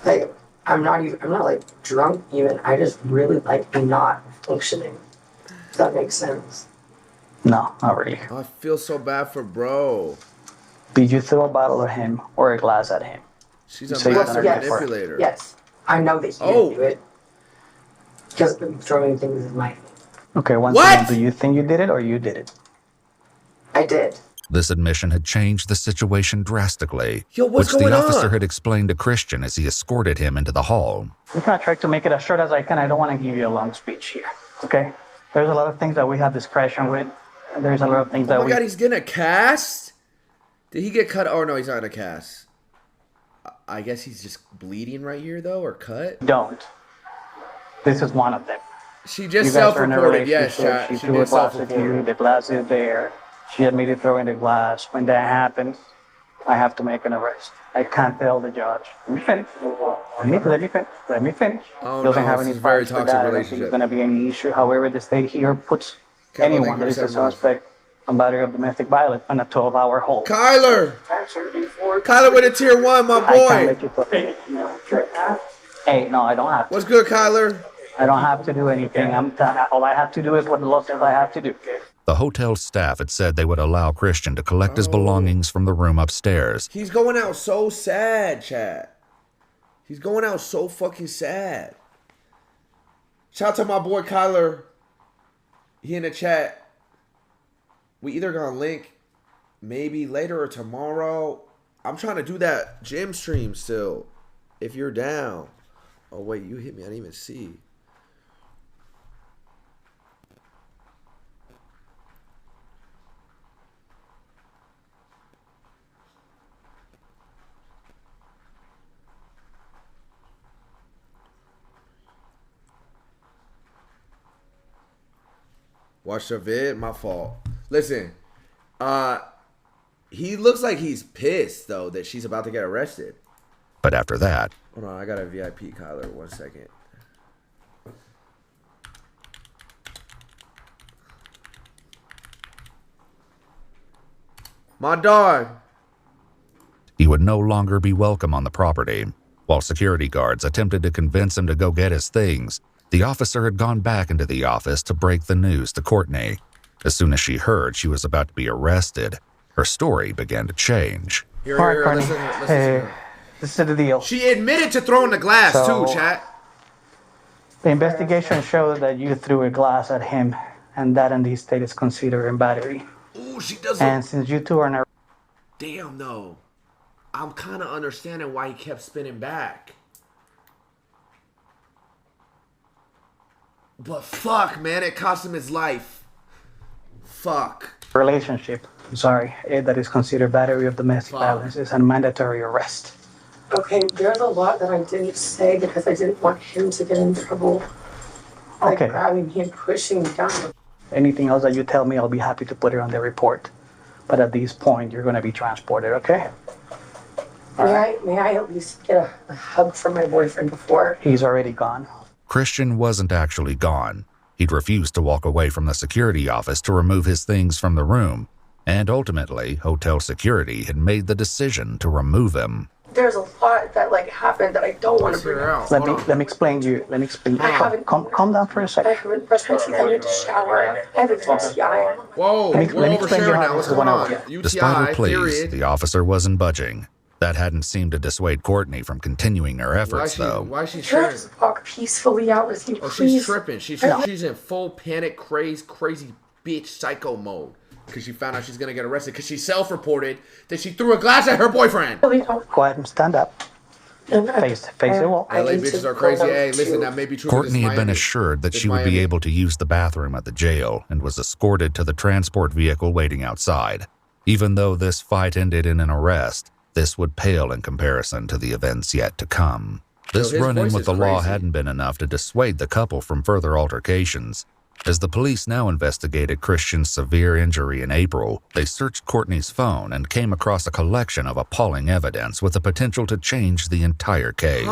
Like, I'm not like drunk even. I just really like am not functioning. Does that make sense? No, not really. Oh, I feel so bad for bro. Did you throw a bottle at him or a glass at him? She's a So you're master gonna manipulator. Yes. I know that he didn't do it. Because throwing things is my thing. Okay, once What? again, do you think you did it or you did it? I did. This admission had changed the situation drastically, Yo, what's which going the officer on? had explained to Christian as he escorted him into the hall. I'm gonna try to make it as short as I can. I don't want to give you a long speech here. Okay? There's a lot of things that we have discretion with. And there's a lot of things that Oh my we. god, he's getting a cast? Did he get cut? Oh no, he's not in a cast. I guess he's just bleeding right here though, or cut? Don't. This is one of them. She just You guys are in a self-reported. Yes, relationship. chat. She She threw a did glass at you. self-report. The glass is there. She admitted throwing the glass. When that happens, I have to make an arrest. I can't tell the judge. Let me finish. Let me finish. Oh, Doesn't no, have this any is a very fights for toxic that. I don't think relationship. it's going to be any issue. However, the state here puts Okay, well, anyone thank that you is for a saying no. suspect on battery of domestic violence on a 12-hour hold. Kyler! Kyler with a tier 1, my I can't boy. let you put. Hey, no, I don't have to. What's good, Kyler? I don't have to do anything. All I have to do is what the law says I have to do. The hotel staff had said they would allow Christian to collect his belongings from the room upstairs. He's going out so sad, chat. He's going out so fucking sad. Shout out to my boy Kyler. He in the chat. We either gonna link maybe later or tomorrow. I'm trying to do that gym stream still. If you're down. Oh wait, you hit me. I didn't even see. Watch the vid. My fault. Listen, he looks like he's pissed though that she's about to get arrested. But after that, hold on, I got a VIP Kyler. 1 second. My dog. he would no longer be welcome on the property. While security guards attempted to convince him to go get his things, the officer had gone back into the office to break the news to Courtney. As soon as she heard she was about to be arrested, her story began to change. Here, Courtney. listen. Hey, this is the deal. She admitted to throwing the glass too, chat. The investigation showed that you threw a glass at him, and that in these state is considered battery. Ooh, she doesn't. And since you two are not... Damn, no. I'm kind of understanding why he kept spinning back. But fuck, man, it cost him his life. Fuck. relationship, that is considered battery of domestic violence is a mandatory arrest. Okay, there's a lot that I didn't say because I didn't want him to get in trouble. Like grabbing him, pushing me down. Anything else that you tell me, I'll be happy to put it on the report. But at this point, you're going to be transported, okay? May I at least get a hug from my boyfriend before? He's already gone. Christian wasn't actually gone. He'd refused to walk away from the security office to remove his things from the room, and ultimately, hotel security had made the decision to remove him. There's a lot that happened that I don't want to bring up. Let me explain to you. Let me explain. Calm down for a second. I haven't brushed my teeth. I need to shower. I have a UTI. Whoa, let me explain to you how this is going on. Despite her pleas, the officer wasn't budging. That hadn't seemed to dissuade Courtney from continuing her efforts, though. Why is she trying to walk peacefully out with you, Oh, please? she's tripping. She's in full panic, crazy bitch psycho mode. Because she found out she's going to get arrested. Because she self-reported that she threw a glass at her boyfriend. Go ahead and stand up. Face the wall. LA bitches are crazy. Hey, listen, that may be true. Courtney had been assured that she would be able to use the bathroom at the jail and was escorted to the transport vehicle waiting outside. Even though this fight ended in an arrest, this would pale in comparison to the events yet to come. This run-in with the law hadn't been enough to dissuade the couple from further altercations. As the police now investigated Christian's severe injury in April, they searched Courtney's phone and came across a collection of appalling evidence with the potential to change the entire case.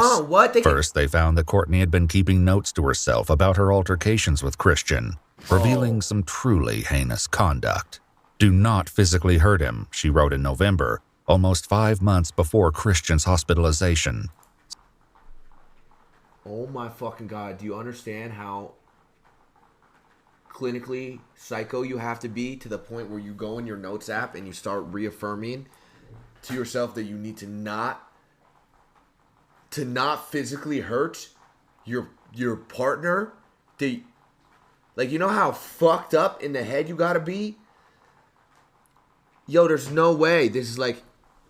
First, they found that Courtney had been keeping notes to herself about her altercations with Christian, revealing some truly heinous conduct. "Do not physically hurt him," she wrote in November, almost 5 months before Christian's hospitalization. Oh my fucking God. Do you understand how clinically psycho you have to be to the point where you go in your notes app and you start reaffirming to yourself that you need to not physically hurt your partner? You know how fucked up in the head you gotta be? Yo, there's no way. This is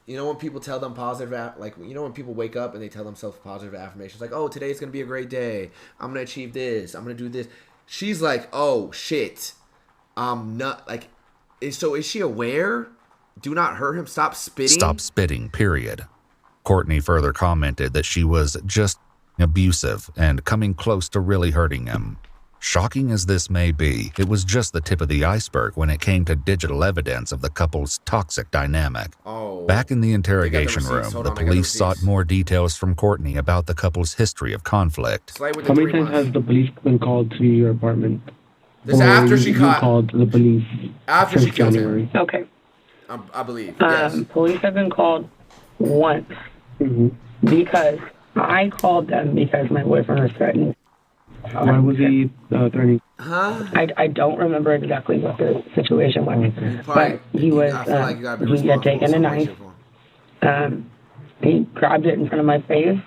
when people tell them positive, when people wake up and they tell themselves positive affirmations, oh, today's going to be a great day. I'm going to achieve this. I'm going to do this. She's like, oh, shit. I'm not, so is she aware? Do not hurt him. Stop spitting. Stop spitting, period. Courtney further commented that she was just abusive and coming close to really hurting him. Shocking as this may be, it was just the tip of the iceberg when it came to digital evidence of the couple's toxic dynamic. Back in the interrogation room, the police sought more details from Courtney about the couple's history of conflict. How many times has the police been called to your apartment? This after she called the police after she killed him. Okay. I believe. Yes. Police have been called once because I called them because my boyfriend was threatening. Why was he threatening? I don't remember exactly what the situation was, but he was he had taken a knife. He grabbed it in front of my face,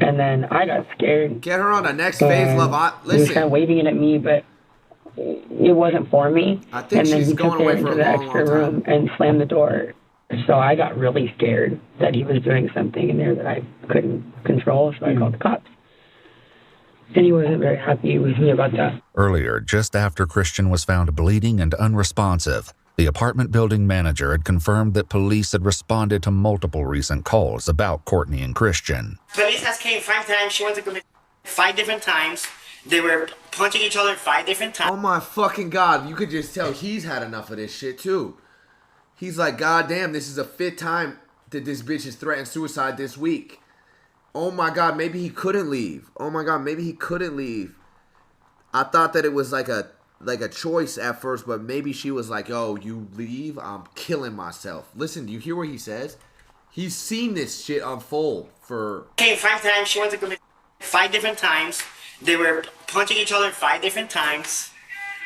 and then I got scared. Get her on the next phase, love. He was kind of waving it at me, but it wasn't for me. I think and then she's he going took away it for into a the long, extra long time. room and slammed the door. So I got really scared that he was doing something in there that I couldn't control, so I called the cops. And he wasn't very happy with me about that. Earlier, just after Christian was found bleeding and unresponsive, the apartment building manager had confirmed that police had responded to multiple recent calls about Courtney and Christian. Police has came 5 times. She went to commit 5 different times. They were punching each other 5 different times. Oh my fucking God. You could just tell he's had enough of this shit too. He's like, God damn, this is the 5th time that this bitch has threatened suicide this week. Oh my God, maybe he couldn't leave. Oh my God, maybe he couldn't leave. I thought that it was like a choice at first, but maybe she was like, "Oh, you leave, I'm killing myself." Listen, do you hear what he says? He's seen this shit unfold for... Came 5 times. She went to commit 5 different times. They were punching each other 5 different times.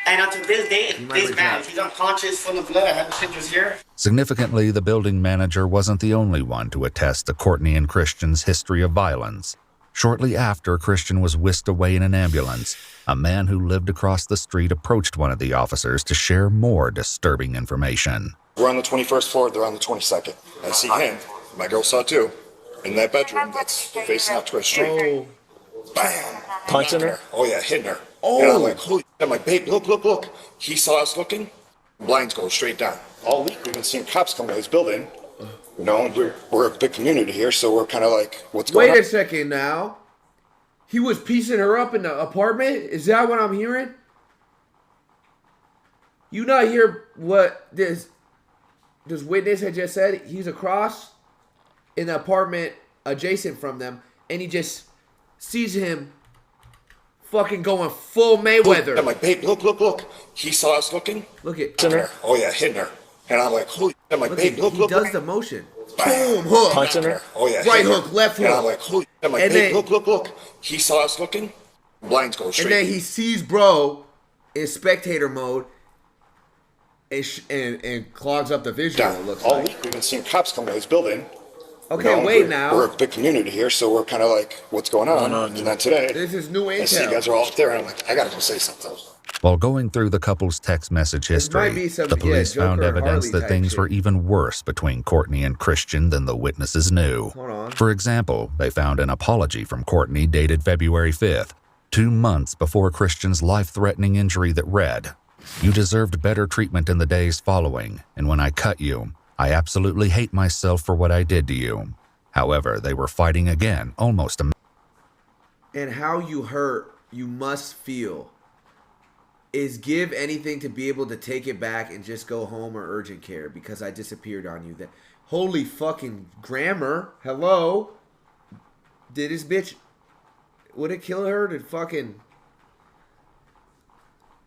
And until this day, this man, he's unconscious, full of blood. I have the pictures here. Significantly, the building manager wasn't the only one to attest to Courtney and Christian's history of violence. Shortly after Christian was whisked away in an ambulance, a man who lived across the street approached one of the officers to share more disturbing information. We're on the 21st floor, they're on the 22nd. I see him, my girl saw too, in that bedroom that's facing out to our street. Oh. Bam! Punching her? Oh yeah, hitting her. Oh. And I'm like, holy, I'm like, babe, look. He saw us looking, blinds go straight down. All week we've been seeing cops come to this building. You know, and we're a big community here, so we're kind of like, what's going on? Wait a second now. He was piecing her up in the apartment? Is that what I'm hearing? You not hear what this witness had just said? He's across in the apartment adjacent from them, and he just sees him fucking going full Mayweather. I'm like, babe, look. He saw us looking. Look at her. Oh yeah, hitting her. And I'm like, holy, I'm like, babe, look. He does the motion. Boom, hook. Punching her? Oh yeah, right hook, left hook. And I'm like, holy, I'm like, and babe, then, look. He saw us looking. Blinds go straight. And then he sees bro in spectator mode and clogs up the visual. It looks all like. week we've been seeing cops come to this building. Okay, you know, wait now. We're a big community here, so we're kind of like, what's going on? And then today, this is new I see intel. you guys are all up there, and I'm like, I gotta go say something. While going through the couple's text message history, the police found evidence that things were even worse between Courtney and Christian than the witnesses knew. Hold on. For example, they found an apology from Courtney dated February 5th, 2 months before Christian's life-threatening injury that read, "You deserved better treatment in the days following, and when I cut you, I absolutely hate myself for what I did to you." However, they were fighting again almost a... And how you hurt, you must feel. Is give anything to be able to take it back and just go home or urgent care because I disappeared on you. That holy fucking grammar. Hello? Did this bitch... Would it kill her to fucking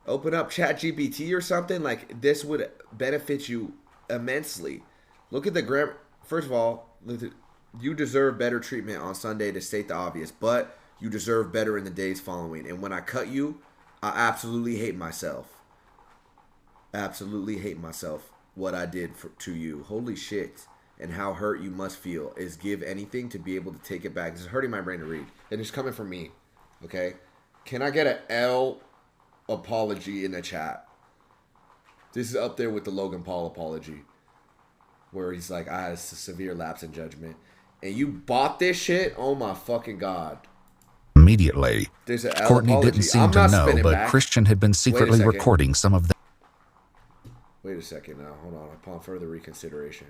open up ChatGPT or something? Like, this would benefit you immensely. Look at the grammar. First of all, you deserve better treatment on Sunday, to state the obvious, but you deserve better in the days following. And when I cut you, I absolutely hate myself. Absolutely hate myself. What I did to you. Holy shit. And how hurt you must feel. Is give anything to be able to take it back. This is hurting my brain to read. And it's coming from me. Okay? Can I get an L apology in the chat? This is up there with the Logan Paul apology. Where he's like, I had a severe lapse in judgment. And you bought this shit? Oh my fucking God. Immediately, There's an L Courtney apology. didn't seem I'm to not know, spinning but back. Christian had been secretly second. recording some of them. Wait a second now. Hold on. Upon further reconsideration.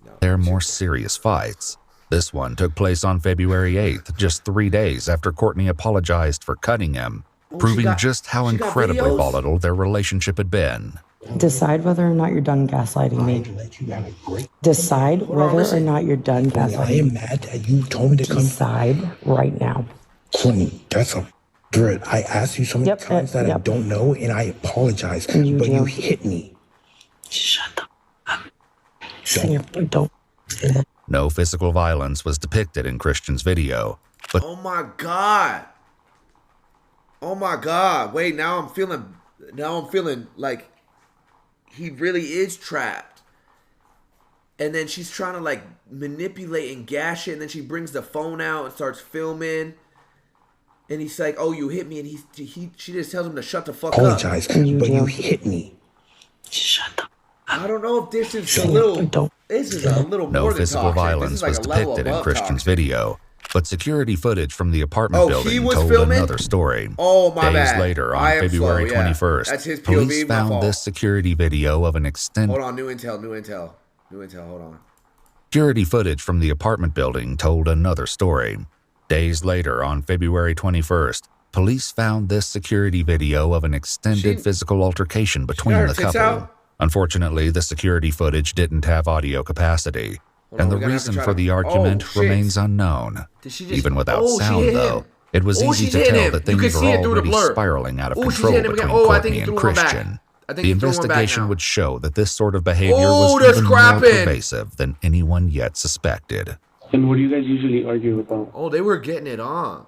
No. Their more serious fights. This one took place on February 8th, just 3 days after Courtney apologized for cutting him, proving just how incredibly volatile their relationship had been. Decide whether or not you're done gaslighting me. Decide whether or not you're done gaslighting me. I am mad that you told me to come. Decide right now. Courtney, that's a threat. I asked you so many times that I don't know, and I apologize. But you hit me. Shut up. Don't. No physical violence was depicted in Christian's video, but Oh my God. Oh my God. Wait, now I'm feeling like he really is trapped. And then she's trying to like manipulate and gash it, and then she brings the phone out and starts filming. And he's like, "Oh, you hit me," and she just tells him to shut the fuck Apologize, up. but you hit me. Shut the. I don't know if this is a little. This is a little No more than physical toxic. violence This is like was a level depicted in above Christian's toxic. video, but security footage from the apartment building told filming? another story. Oh, my Days bad. later, on I am February slow, yeah. 21st, That's his POV, police my found fault. this security video of an extended... Hold on, new intel. Hold on. Security footage from the apartment building told another story. Days later, on February 21st, police found this security video of an extended physical altercation between the couple. Unfortunately, the security footage didn't have audio capacity, and the reason for the argument remains unknown. Even without sound, though, it was easy to tell that things were already spiraling out of control between Courtney and Christian. The investigation would show that this sort of behavior was even more pervasive than anyone yet suspected. And what do you guys usually argue about? Oh, they were getting it on.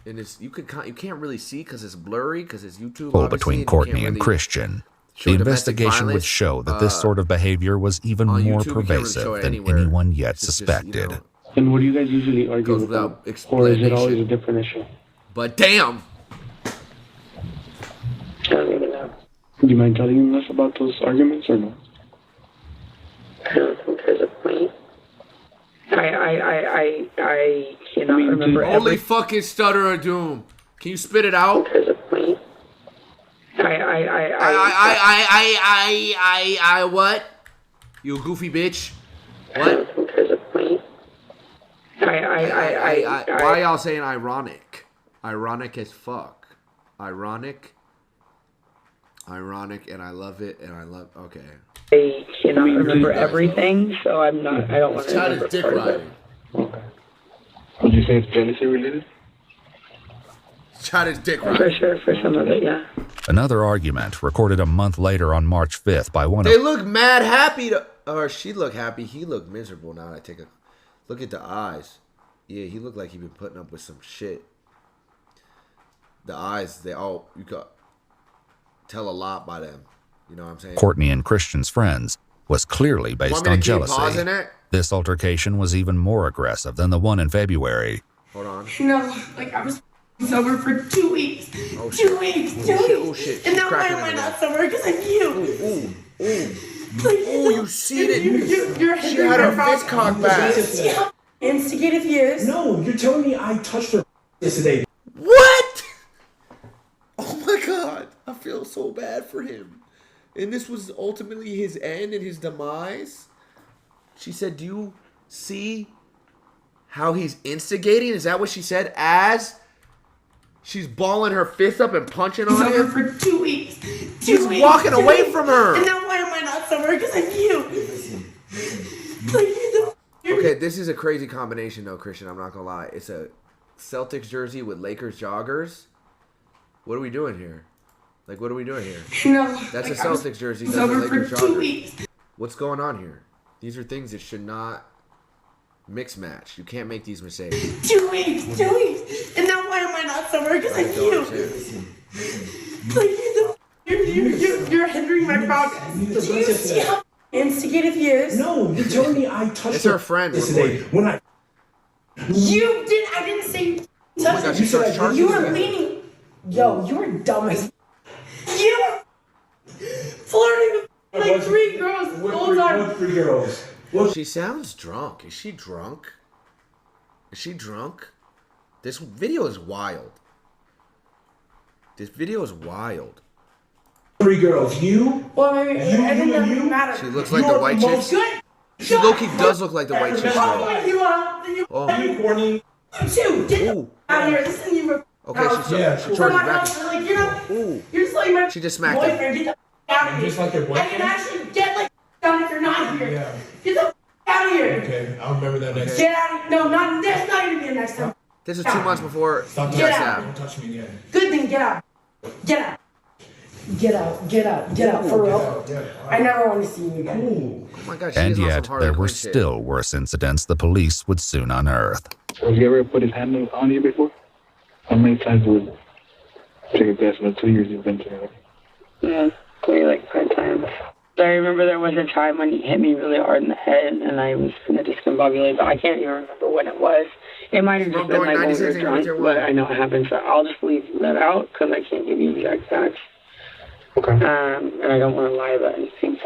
And it's you can't really see because it's blurry because it's YouTube. Between Courtney and Christian. The investigation would show that this sort of behavior was even more pervasive than anyone yet suspected. And what do you guys usually argue about? Or is it always a different issue? But damn! I don't even know. Do you mind telling us about those arguments or no? I don't think there's a point. I cannot remember. Holy fucking stutter of doom! Can you spit it out? There's a point. I what? You goofy bitch. What? I don't think there's a point. Why y'all saying ironic? Ironic as fuck. Ironic, and I love it, and I love. Okay. I cannot remember everything, so I don't want to remember dick part of it. riding. Okay. Would you say it's jealousy related? Shot his dick riding. For sure, for some of it, yeah. Another argument recorded a month later on March 5th by one They of... look mad happy or she looked happy. He looked miserable. Now I take a look at the eyes. Yeah, he looked like he been putting up with some shit. The eyes, you got tell a lot by them. You know what I'm saying? Courtney and Christian's friends was clearly based on jealousy. This altercation was even more aggressive than the one in February. Hold on. No, like I was sober for 2 weeks. Oh, 2 weeks. 2 weeks. Oh, shit. And now why am I not sober? Because of you. Oh, you see it? You're she had her fist cocked back. Instigated views. No, you're telling me I touched her yesterday. What? Oh my god. I feel so bad for him. And this was ultimately his end and his demise. She said, do you see how he's instigating? Is that what she said? As she's balling her fist up and punching on him? For 2 weeks. He's walking away from her. And now why am I not sober? Because of you. Okay, this is a crazy combination though, Christian. I'm not going to lie. It's a Celtics jersey with Lakers joggers. What are we doing here? Like, what are we doing here? No, that's like a Celtics jersey. That's a Lakers joggers. What's going on here? These are things that should not mix match. You can't make these mistakes. 2 weeks. And now why am I not sober? Because of you. You're hindering my progress. Do you see how instigated views? No, you're telling me I touched it's her friend yesterday. When I didn't say you touched God, she starts charging you were leaning. Yo, you were dumb as you were flirting with like 3 girls the whole time. 3 girls? She sounds drunk. Is she drunk? This video is wild. 3 girls. You? Well, maybe it doesn't matter. She looks like the white chick. She low-key does look like the white chick. You corny. You get out of here. This isn't even. Okay, she charged back. Like, you're just like my she just smacked boyfriend. him. Get the out of here. Just like your boyfriend? I can actually get like down if you're not here. Yeah. Get the out of here. Okay, I'll remember that next time. Get out of here. No, that's not even the next time. This is 2 months before. Get out. Don't touch me again. Good thing, get out. Get out, for real. I never want to see you again. Oh my gosh, And yet, there were still worse incidents the police would soon unearth. Have you ever put his hand on you before? How many times would you take a guess? About 2 years you've been together? Yeah, maybe like 5 times. So I remember there was a time when he hit me really hard in the head, and I was going to discombobulate, but I can't even remember when it was. It might have just been like when we were drunk, but I know it happened, so I'll just leave that out because I can't give you exact facts. Okay. And I don't want to lie about anything.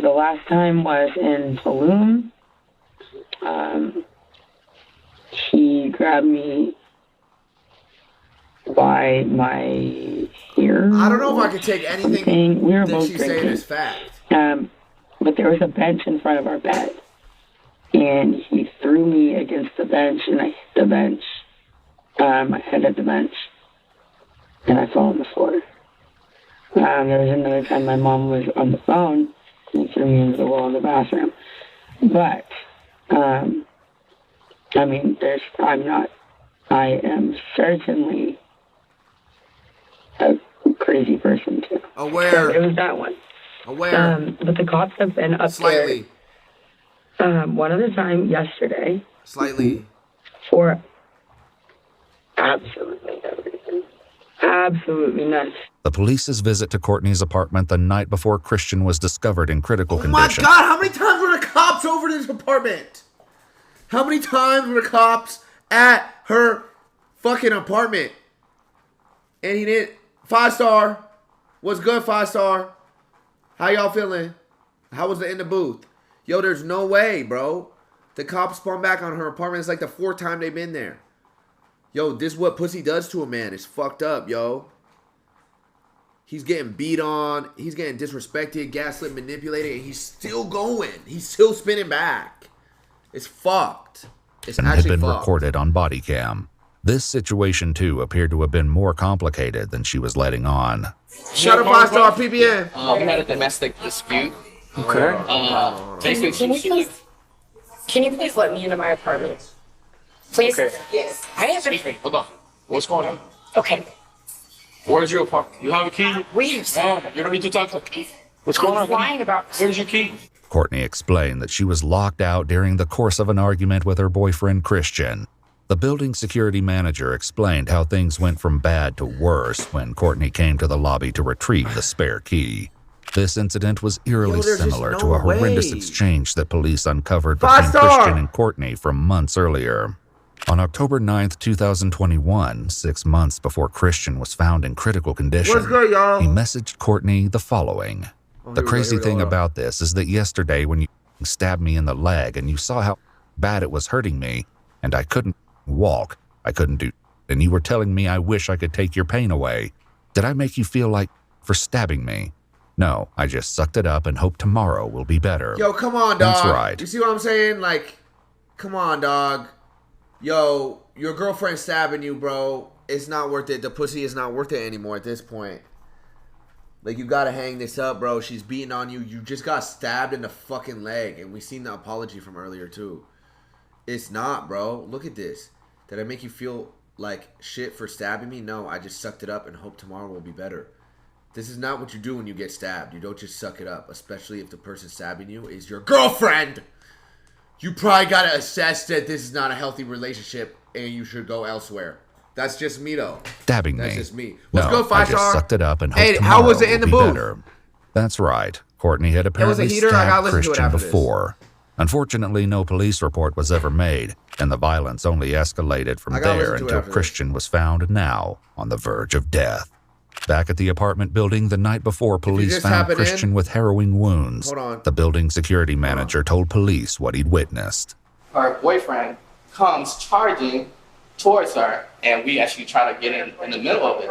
The last time was in Tulum. He grabbed me by my hair. I don't know if I could take anything we were that both she's drinking. saying as fact. But there was a bench in front of our bed, and he threw me against the bench, and I hit the bench. My head hit the bench, and I fell on the floor. There was another time my mom was on the phone, and he threw me into the wall in the bathroom. But, I mean, I am certainly a crazy person too. Aware. So it was that one. Aware. But the cops have been up Slightly. there. One other time yesterday. Slightly. For absolutely everything. Absolutely nuts. The police's visit to Courtney's apartment the night before Christian was discovered in critical condition. Oh my God, how many times were the cops over to this apartment? How many times were the cops at her fucking apartment? And he didn't. 5-star. What's good, 5-star? How y'all feeling? How was it in the booth? Yo, there's no way, bro. The cops spun back on her apartment. It's like the 4th time they've been there. Yo, this is what pussy does to a man. It's fucked up, yo. He's getting beat on. He's getting disrespected, gaslit, manipulated, and he's still going. He's still spinning back. It's fucked. It's And had actually been fucked. recorded on body cam. This situation, too, appeared to have been more complicated than she was letting on. Shut up, 5-star PBN. We had a domestic dispute. Okay. Can you please let me into my apartment? Please? Okay. Yes. I have Excuse me, hold on. What's going on? Okay. Where's your apartment? You have a key? We have You don't need to talk to me. What's going on? lying about Where's your key? Courtney explained that she was locked out during the course of an argument with her boyfriend, Christian. The building security manager explained how things went from bad to worse when Courtney came to the lobby to retrieve the spare key. This incident was eerily there's just similar no to a horrendous way. exchange that police uncovered between 5-star. Christian and Courtney from months earlier. On October 9th, 2021, 6 months before Christian was found in critical condition, What's good, y'all? he messaged Courtney the following. Oh, The here we go, crazy here we go, thing hold on. about this is that yesterday when you stabbed me in the leg and you saw how bad it was hurting me, and I couldn't walk, I couldn't do, and you were telling me I wish I could take your pain away. Did I make you feel like for stabbing me? No, I just sucked it up and hope tomorrow will be better. Yo, come on, dog. That's right. You see what I'm saying? Like, come on, dog. Yo, your girlfriend stabbing you, bro. It's not worth it. The pussy is not worth it anymore at this point. Like, you gotta hang this up, bro. She's beating on you. You just got stabbed in the fucking leg. And we seen the apology from earlier, too. It's not, bro. Look at this. Did I make you feel like shit for stabbing me? No, I just sucked it up and hope tomorrow will be better. This is not what you do when you get stabbed. You don't just suck it up, especially if the person stabbing you is your girlfriend. You probably gotta assess that this is not a healthy relationship and you should go elsewhere. That's just me, though. Stabbing That's me. just me. Let's No, go, I 5-star. just sucked it up and hope Hey, tomorrow how was it in will the be booth? better. That's right. Courtney had was a apparently heater. I gotta stabbed listen to it Christian after this. before. Unfortunately, no police report was ever made, and the violence only escalated from I gotta there listen to it until after this. Christian was found now on the verge of death. Back at the apartment building the night before police just found happened Christian in- with harrowing wounds, Hold on. the building security manager told police what he'd witnessed. Our boyfriend comes charging towards her, and we actually try to get in the middle of it.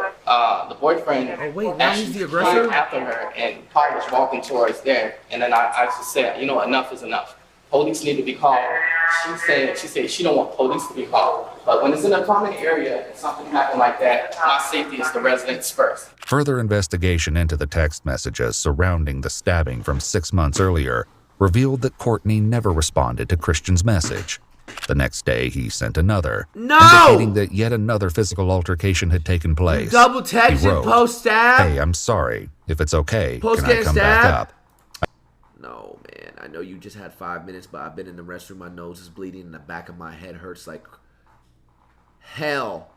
The boyfriend now he's the aggressor? came after her, and Pi was walking towards there. And then I just said, you know, enough is enough. Police need to be called. She said she don't want police to be called. But when it's in a common area and something happened like that, my safety is the residents first. Further investigation into the text messages surrounding the stabbing from 6 months earlier revealed that Courtney never responded to Christian's message. The next day, he sent another, indicating that yet another physical altercation had taken place. Double text He and wrote, post stab? "Hey, I'm sorry. If it's okay, Post can I getting come back stabbed? up?" No, man. I know you just had 5 minutes, but I've been in the restroom. My nose is bleeding and the back of my head hurts like hell.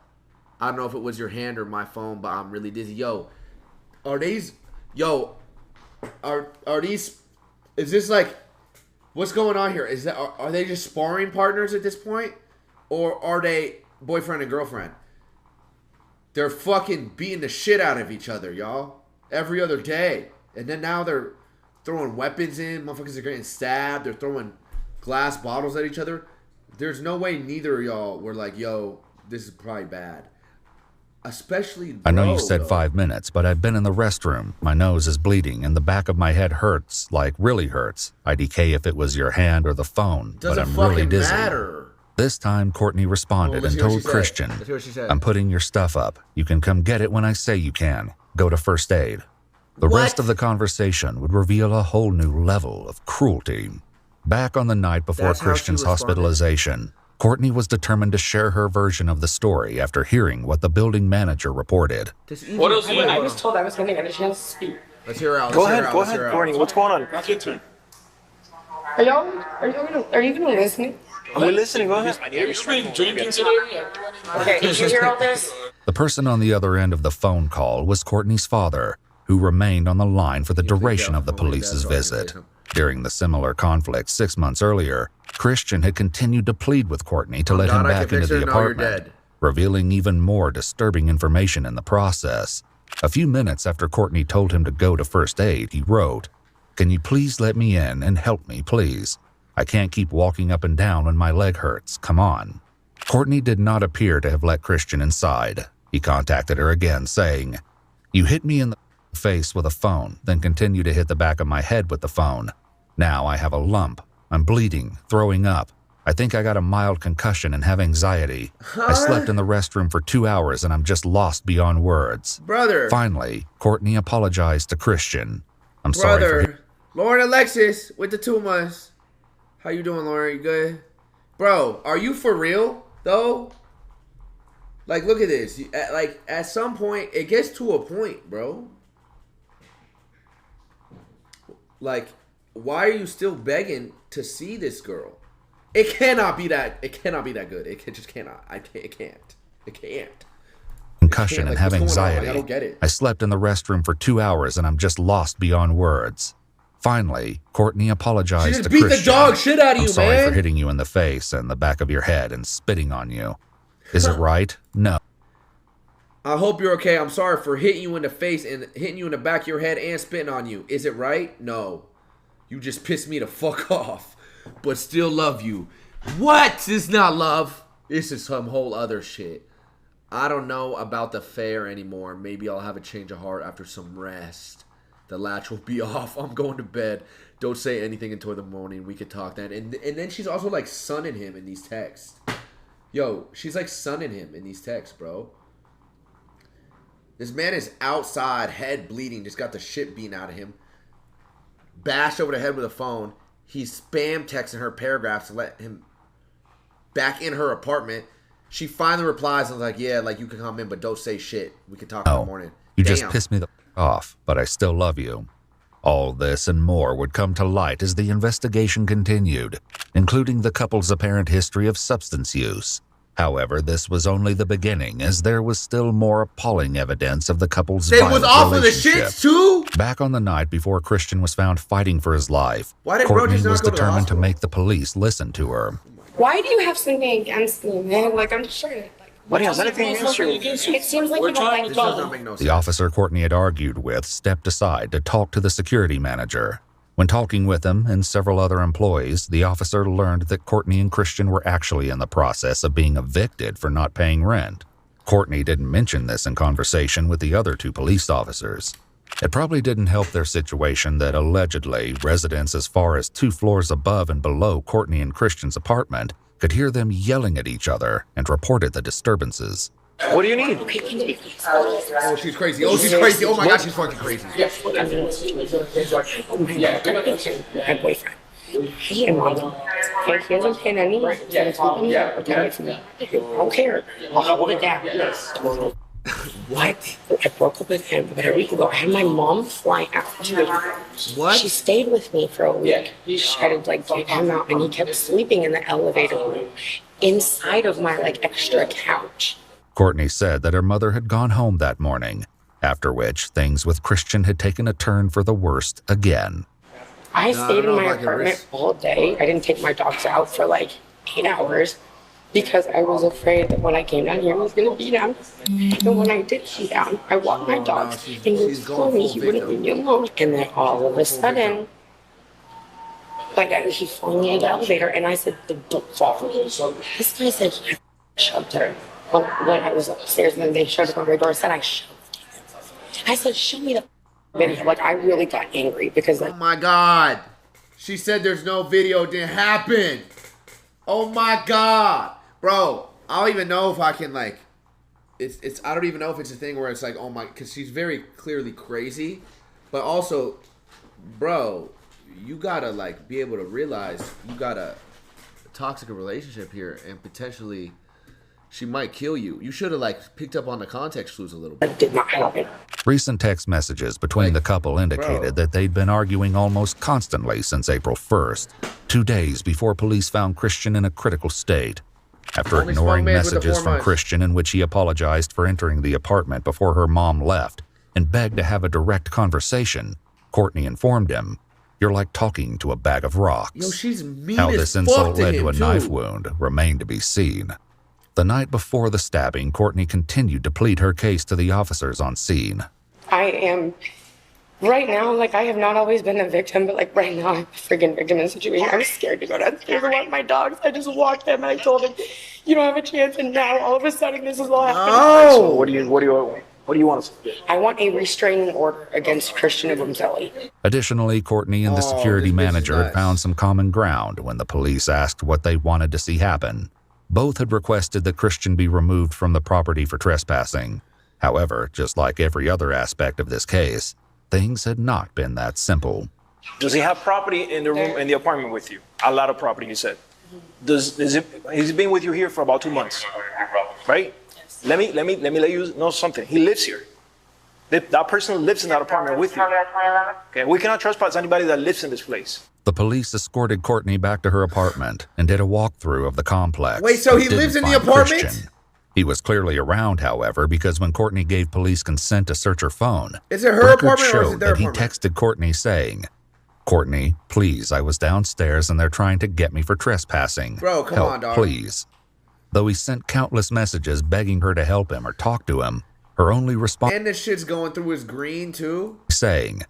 I don't know if it was your hand or my phone, but I'm really dizzy. Yo, are these yo, are these? Is this like, what's going on here? Is that are they just sparring partners at this point, or are they boyfriend and girlfriend? They're fucking beating the shit out of each other, y'all, every other day, and then now they're throwing weapons in. Motherfuckers are getting stabbed. They're throwing glass bottles at each other. There's no way neither of y'all were like, yo, this is probably bad. Especially, bro, I know you said 5 minutes, but I've been in the restroom. My nose is bleeding and the back of my head hurts, like really hurts. IDK if it was your hand or the phone, but I'm really dizzy. Matter. This time, Courtney responded and told Christian, I'm putting your stuff up. You can come get it when I say you can. Go to first aid. The rest of the conversation would reveal a whole new level of cruelty. Back on the night before Christian's hospitalization, Courtney was determined to share her version of the story after hearing what the building manager reported. What else? I was told I was going to get a chance to speak. Let's hear her out. Go ahead, Courtney. What's going on? Are you gonna listen? We're listening. Go ahead. Are you drinking today? Okay, did you hear all this? The person on the other end of the phone call was Courtney's father, who remained on the line for the duration of the police's visit. During the similar conflict 6 months earlier, Christian had continued to plead with Courtney to let him back into the apartment, revealing even more disturbing information in the process. A few minutes after Courtney told him to go to first aid, he wrote, "Can you please let me in and help me, please? I can't keep walking up and down when my leg hurts. Come on." Courtney did not appear to have let Christian inside. He contacted her again, saying, "You hit me in the face with a phone, then continue to hit the back of my head with the phone. Now I have a lump. I'm bleeding, throwing up. I think I got a mild concussion and have anxiety. I slept in the restroom for 2 hours and I'm just lost beyond words." Brother. Finally, Courtney apologized to Christian. "I'm sorry for him." Lauren Alexis with the 2 months. How you doing, Lauren? You good? Bro, are you for real, though? Like, look at this. Like, at some point, it gets to a point, bro. Like, why are you still begging to see this girl? It cannot be that. It cannot be that good. It just cannot. It can't. It can't. Concussion and have anxiety. I don't get it. I slept in the restroom for 2 hours and I'm just lost beyond words. Finally, Courtney apologized to Christian. She just beat the dog shit out of you, "I'm sorry man. for hitting you in the face and the back of your head and spitting on you. Is it right? No. I hope you're okay. I'm sorry for hitting you in the face and hitting you in the back of your head and spitting on you. Is it right? No. You just pissed me the fuck off, but still love you." What? This is not love. This is some whole other shit. I don't know about the fair anymore. Maybe I'll have a change of heart after some rest. The latch will be off. I'm going to bed. Don't say anything until the morning. We could talk then. And then she's also like sunning him in these texts. Yo, she's like sunning him in these texts, bro. This man is outside, head bleeding, just got the shit beaten out of him. Bashed over the head with a phone. He's spam texting her paragraphs to let him back in her apartment. She finally replies and was like, "Yeah, like you can come in, but don't say shit. We can talk in the morning." You just pissed me the off, but I still love you. All this and more would come to light as the investigation continued, including the couple's apparent history of substance use. However, this was only the beginning, as there was still more appalling evidence of the couple's violent relationship. They was off of the shits too? Back on the night before Christian was found fighting for his life, Courtney was determined to make the police listen to her. Why do you have something against me, man? Like, I'm just trying to... What has anything against you? It seems like you don't like me. The officer Courtney had argued with stepped aside to talk to the security manager. When talking with him and several other employees, the officer learned that Courtney and Christian were actually in the process of being evicted for not paying rent. Courtney didn't mention this in conversation with the other 2 police officers. It probably didn't help their situation that allegedly residents as far as 2 floors above and below Courtney and Christian's apartment could hear them yelling at each other and reported the disturbances. What do you need? Oh, she's crazy. Oh, she's crazy. Oh my God, she's fucking crazy. My boyfriend. He hasn't paid any rent. I don't care. I'll hold it down. What? I broke up with him about a week ago. I had my mom fly out. What? She stayed with me for a week. She had to get him out, and he kept sleeping in the elevator room inside of my extra couch. Courtney said that her mother had gone home that morning after which things with Christian had taken a turn for the worst again. I stayed in my apartment all day. I didn't take my dogs out for like 8 hours because I was afraid that when I came down here, I was going to be down. And when I did come down, I walked my dogs and he told me he wouldn't leave me alone. And then all of a sudden, like he flung me in the elevator and I said, don't fall for me. So this guy said he shoved her when I was upstairs and then they shoved her on my door and said I shoved him. I said, show me the video. Like I really got angry because like, oh my God. She said there's no video, it didn't happen. Oh my God. Bro, I don't even know if I can like, I don't even know if it's a thing where it's like, oh my, because she's very clearly crazy, but also, bro, you gotta like be able to realize you got a toxic relationship here and potentially she might kill you. You should have like picked up on the context clues a little bit. That did not happen. Recent text messages between the couple indicated that they'd been arguing almost constantly since April 1st, 2 days before police found Christian in a critical state. After ignoring messages from Christian in which he apologized for entering the apartment before her mom left and begged to have a direct conversation, Courtney informed him, "You're like talking to a bag of rocks." Yo, she's mean How as this fuck insult to led him, to a too. knife wound remained to be seen. The night before the stabbing, Courtney continued to plead her case to the officers on scene. I am, right now, like I have not always been a victim, but like right now I'm a freaking victim in the situation. I'm scared to go downstairs and walk my dogs. I just walked them and I told them, you don't have a chance, and now all of a sudden this is all happening. No! So what do you want us to do? I want a restraining order against Christian Gonzalez. Additionally, Courtney and the security manager had found some common ground when the police asked what they wanted to see happen. Both had requested that Christian be removed from the property for trespassing. However, just like every other aspect of this case, things had not been that simple. Does he have property in the room, in the apartment with you? A lot of property, you said. He's been with you here for about 2 months, right? Let me let you know something. He lives here. That person lives in that apartment with you. Okay, we cannot trespass anybody that lives in this place. The police escorted Courtney back to her apartment and did a walkthrough of the complex. Wait, so he lives in the apartment? Christian. He was clearly around, however, because when Courtney gave police consent to search her phone, is it her apartment or is showed it their that he apartment? texted Courtney saying, "Courtney, please, I was downstairs and they're trying to get me for trespassing. Bro, come help, on, dog. please." Though he sent countless messages begging her to help him or talk to him, her only response And this shit's going through his green too? saying,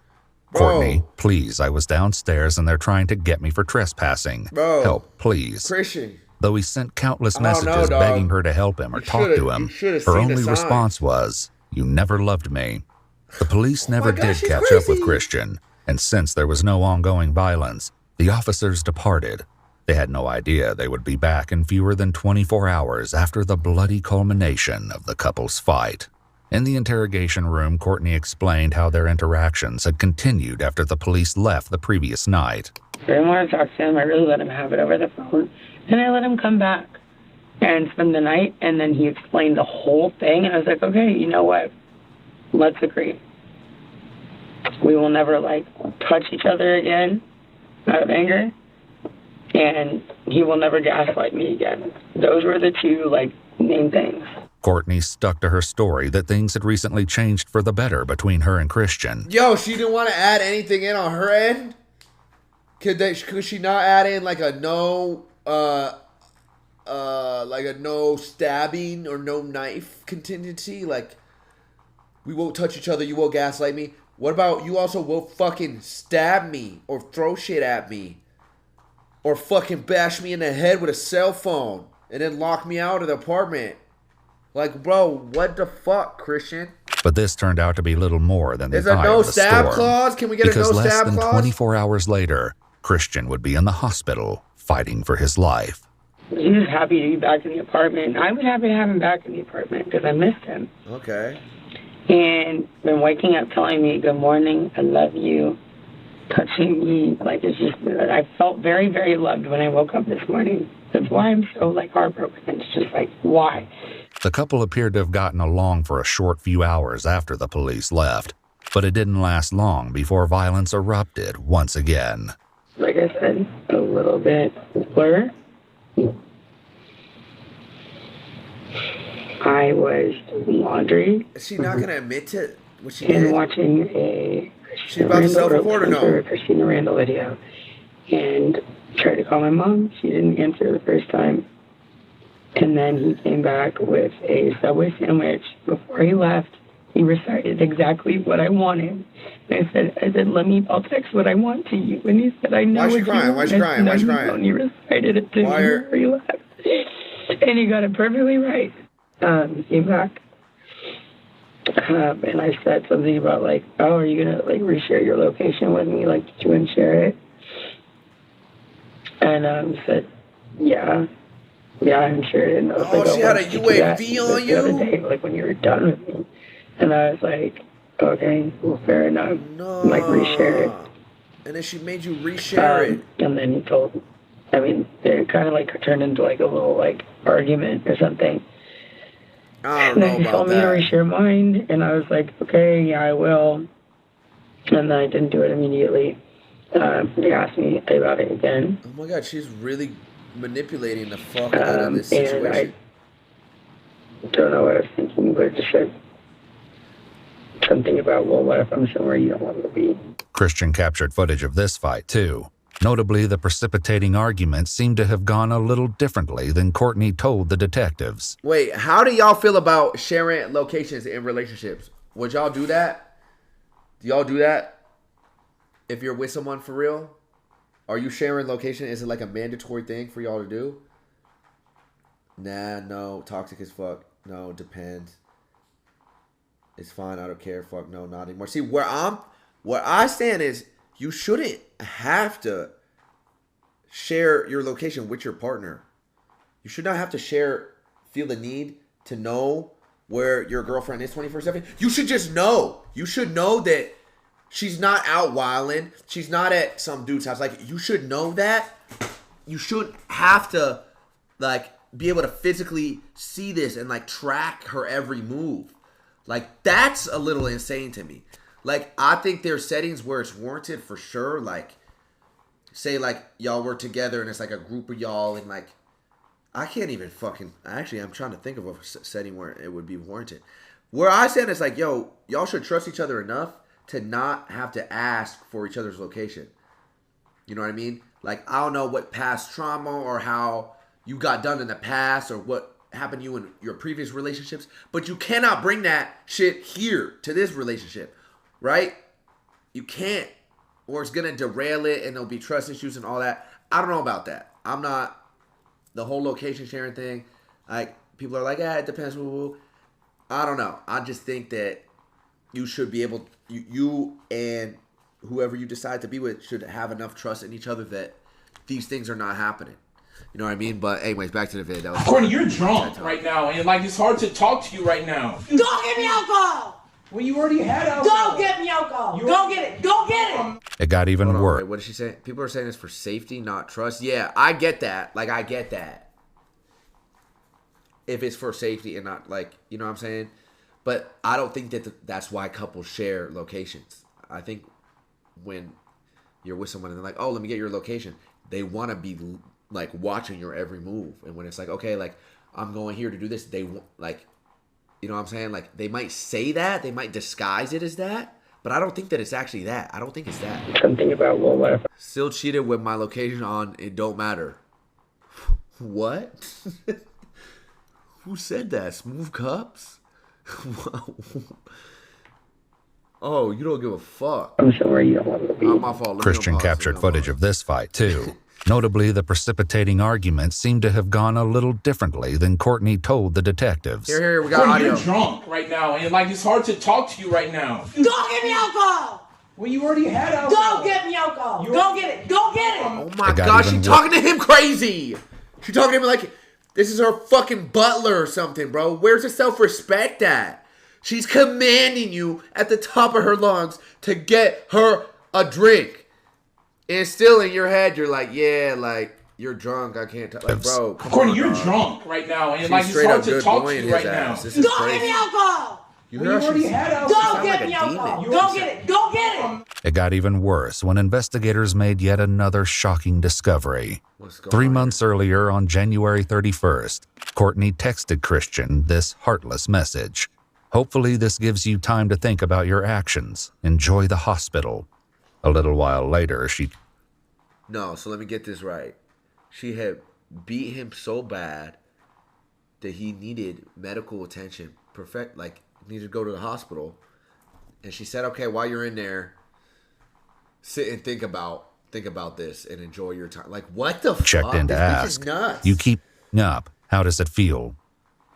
"Courtney, please, I was downstairs and they're trying to get me for trespassing. Bro. Help, please." Christian. Though he sent countless I don't know, messages dog. begging her to help him or talk to him, should've her seen the only signs. response was, "You never loved me." The police never God, did she's catch up with crazy. Christian, and since there was no ongoing violence, the officers departed. They had no idea they would be back in fewer than 24 hours after the bloody culmination of the couple's fight. In the interrogation room, Courtney explained how their interactions had continued after the police left the previous night. I didn't want to talk to him. I really let him have it over the phone. And I let him come back and spend the night. And then he explained the whole thing. And I was like, okay, you know what? Let's agree. We will never, touch each other again out of anger. And he will never gaslight me again. Those were the two, main things. Courtney stuck to her story that things had recently changed for the better between her and Christian. Yo, she didn't want to add anything in on her end? Could she not add in a no stabbing or no knife contingency? We won't touch each other, you won't gaslight me. What about you also won't fucking stab me or throw shit at me or fucking bash me in the head with a cell phone and then lock me out of the apartment? Bro, what the fuck, Christian? But this turned out to be little more than the Is a eye no of the stab storm. clause? Can we get a because no less stab than clause? 24 hours later, Christian would be in the hospital fighting for his life. He was happy to be back in the apartment. I was happy to have him back in the apartment because I missed him. Okay. And been waking up telling me, good morning, I love you, touching me. It's just, I felt very, very loved when I woke up this morning. That's why I'm so, heartbroken. It's just why? The couple appeared to have gotten along for a short few hours after the police left, but it didn't last long before violence erupted once again. Like I said, a little bit blur. I was doing laundry. Is she not gonna admit to and watching a Christina Randall video, and tried to call my mom. She didn't answer the first time, and then he came back with a Subway sandwich. Before he left, he recited exactly what I wanted. And I said, I'll text what I want to you. And he said, I know. Why is she crying? Why is she crying? Why is she crying? And he recited it to me before he left. And he got it perfectly right. He came back. And I said something about like, oh, are you going to like reshare your location with me? Like, did you want to share it? And he said, yeah. Yeah, I'm sure. And I was like, she had a UAV on you? The other day, like when you were done with me. And I was like, okay, well, fair enough. No. Like, reshare it. And then she made you reshare it. And then he told, it kind of like turned into like a little like argument or something. I don't know about that. And then he told me to reshare mine, and I was like, okay, yeah, I will. And then I didn't do it immediately. He asked me about it again. Oh my God, she's really manipulating the fuck out of this situation. I don't know what I was thinking, but it just said something about, well, what if I'm somewhere you don't want me to be? Christian captured footage of this fight, too. Notably, the precipitating argument seemed to have gone a little differently than Courtney told the detectives. Wait, how do y'all feel about sharing locations in relationships? Would y'all do that? Do y'all do that? If you're with someone for real? Are you sharing location? Is it like a mandatory thing for y'all to do? Nah, no. Toxic as fuck. No, depends. It's fine. I don't care. Fuck no, not anymore. See, where I stand is you shouldn't have to share your location with your partner. You should not have to feel the need to know where your girlfriend is 24/7. You should just know. You should know that she's not out wilding. She's not at some dude's house. Like, you should know that. You shouldn't have to, like, be able to physically see this and, like, track her every move. Like, that's a little insane to me. Like, I think there's settings where it's warranted for sure. Like, say, like, y'all were together and it's, like, a group of y'all and, like, I can't even fucking... Actually, I'm trying to think of a setting where it would be warranted. Where I stand is, like, yo, y'all should trust each other enough to not have to ask for each other's location. You know what I mean? Like, I don't know what past trauma or how you got done in the past or what happened to you in your previous relationships, but you cannot bring that shit here to this relationship, right? You can't, or it's gonna derail it and there'll be trust issues and all that. I don't know about that. I'm not the whole location sharing thing. Like, people are like, it depends. I don't know. I just think that you should be able, you and whoever you decide to be with should have enough trust in each other that these things are not happening. You know what I mean? But anyways, back to the vid. Courtney, you're drunk right now, and like it's hard to talk to you right now. Go get me alcohol! Well, you already had alcohol. Go get me alcohol! Go get it! Go get it! It got even worse. Wait, what did she say? People are saying it's for safety, not trust. Yeah, I get that. Like, I get that. If it's for safety and not, like, you know what I'm saying? But I don't think that that's why couples share locations. I think when you're with someone and they're like, oh, let me get your location, they want to be like watching your every move. And when it's like, okay, like, I'm going here to do this, they like, you know what I'm saying? Like, they might say that, they might disguise it as that, but I don't think that it's actually that. I don't think it's that. Something about, well, what if... Still cheated with my location on, it don't matter. What? Who said that? Smooth Cups? Oh, you don't give a fuck. I'm sorry, you don't want to be. My fault. Christian captured footage of this fight, too. Notably, the precipitating argument seemed to have gone a little differently than Courtney told the detectives. Here, we got audio. You're drunk right now, and like it's hard to talk to you right now. Go get me alcohol! Well, you already had alcohol. Go get me alcohol! Go get it! Go get it! Oh my God, she's talking to him crazy! She's talking to him like this is her fucking butler or something, bro. Where's the self-respect at? She's commanding you at the top of her lungs to get her a drink. And still in your head, you're like, yeah, like, you're drunk. I can't talk. Like, bro, come Courtney, on, you're dog. drunk right now. And like, it's hard to talk to you right now. This is Go crazy. get me alcohol! You already had alcohol. Go get me alcohol! Go get it! Go get it! It got even worse when investigators made yet another shocking discovery. 3 months earlier, on January 31st, Courtney texted Christian this heartless message. Hopefully this gives you time to think about your actions. Enjoy the hospital. A little while later, she... No, so let me get this right. She had beat him so bad that he needed medical attention. Needed to go to the hospital. And she said, okay, while you're in there, sit and think about this and enjoy your time. Like, what the fuck? Checked in to This bitch ask, is nuts. you keep up. How does it feel?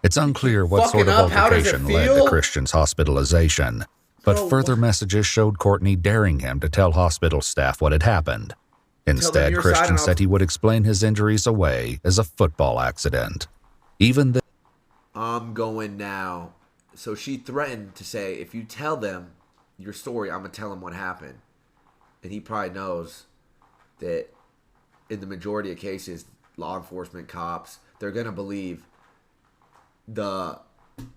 It's unclear what sort of fucking up. How does it altercation led feel? to Christian's hospitalization, but Bro, further messages showed Courtney daring him to tell hospital staff what had happened. Instead, your side Christian and said he would explain his injuries away as a football accident. Even the... I'm going now. So she threatened to say, if you tell them your story, I'm going to tell them what happened. And he probably knows that in the majority of cases, law enforcement, cops, they're going to believe the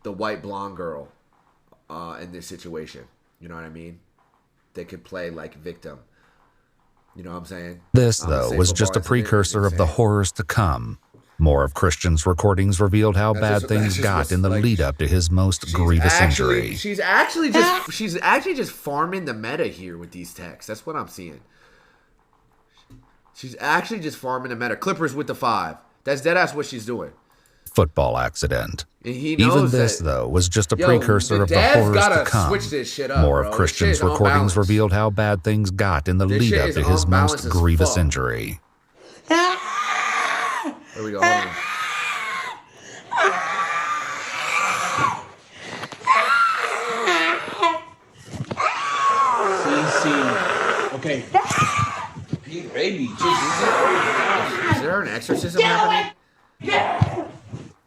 white blonde girl in this situation. You know what I mean? They could play like victim. You know what I'm saying? This, though, was just a precursor of the horrors to come. More of Christian's recordings revealed how bad things got in the lead up to his most grievous injury. She's actually just farming the meta here with these texts. That's what I'm seeing. She's actually just farming the meta. Clippers with the 5. That's deadass what she's doing. Football accident. And he knows even this, that, though, was just a precursor of the horrors to come. Switch this shit up, More bro. of Christian's recordings revealed how bad things got in the lead up to his most grievous injury. There we go. Hold on. Okay. Baby, Jesus. Is there an exorcism happening?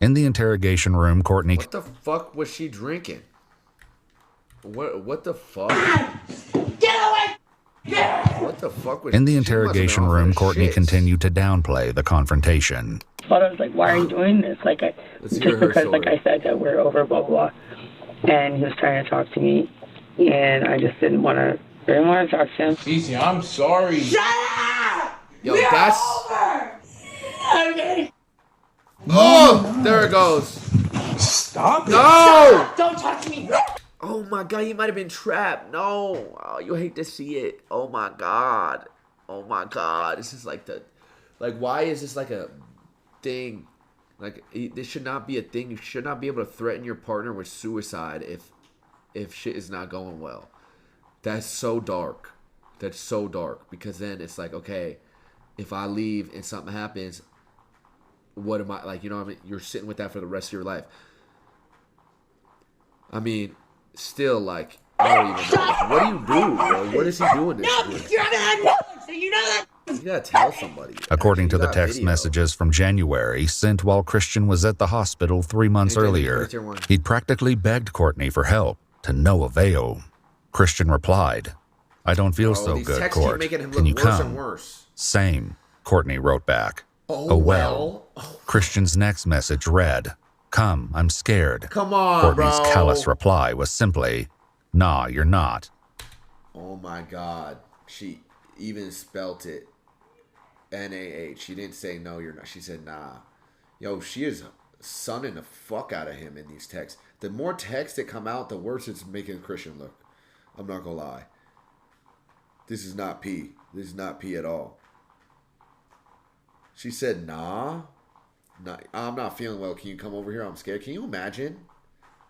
In the interrogation room, Courtney... What the fuck was she drinking? What the fuck? Get away! What the fuck was... In the interrogation room, Courtney continued to downplay the confrontation. But I was like, why are you doing this? Like, just because, like I said, that we're over, blah, blah. And he was trying to talk to me, and I just didn't want to talk to him. Easy, I'm sorry. Shut up! Yo, that's... Over! Okay. Oh, there it goes. Stop. No! Don't touch me. Oh my god, you might have been trapped. No. Oh, you hate to see it. Oh my god. Oh my god. This is like why is this like a thing? Like, this should not be a thing. You should not be able to threaten your partner with suicide if shit is not going well. That's so dark. That's so dark. Because then it's like, okay, if I leave and something happens, what am I, like, you know what I mean? You're sitting with that for the rest of your life. I mean, still, like, I don't even know. What do you do, bro? What is he doing this No, you're on that, so you know that. You gotta tell somebody. According to the text messages from January sent while Christian was at the hospital 3 months earlier, he'd practically begged Courtney for help, to no avail. Christian replied, "I don't feel so good, Court. Can you come?" Same, Courtney wrote back. Oh well. Christian's next message read, "Come, I'm scared." Come on, Courtney's bro. callous reply was simply, "Nah, you're not." Oh my god. She even spelt it N-A-H. She didn't say no, you're not. She said nah. Yo, she is sunning the fuck out of him in these texts. The more texts that come out, the worse it's making Christian look. I'm not gonna lie. This is not P. This is not P at all. She said, nah. I'm not feeling well. Can you come over here? I'm scared. Can you imagine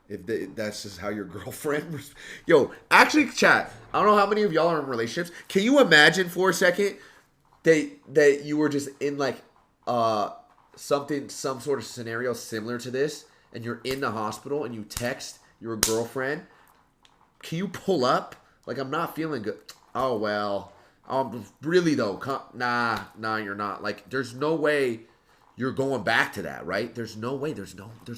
if that's just how your girlfriend was? Yo, actually, chat. I don't know how many of y'all are in relationships. Can you imagine for a second that you were just in like some sort of scenario similar to this, and you're in the hospital and you text your girlfriend, "Can you pull up? Like, I'm not feeling good." Oh well. Really though, nah, you're not. Like, there's no way you're going back to that, right? There's no way. There's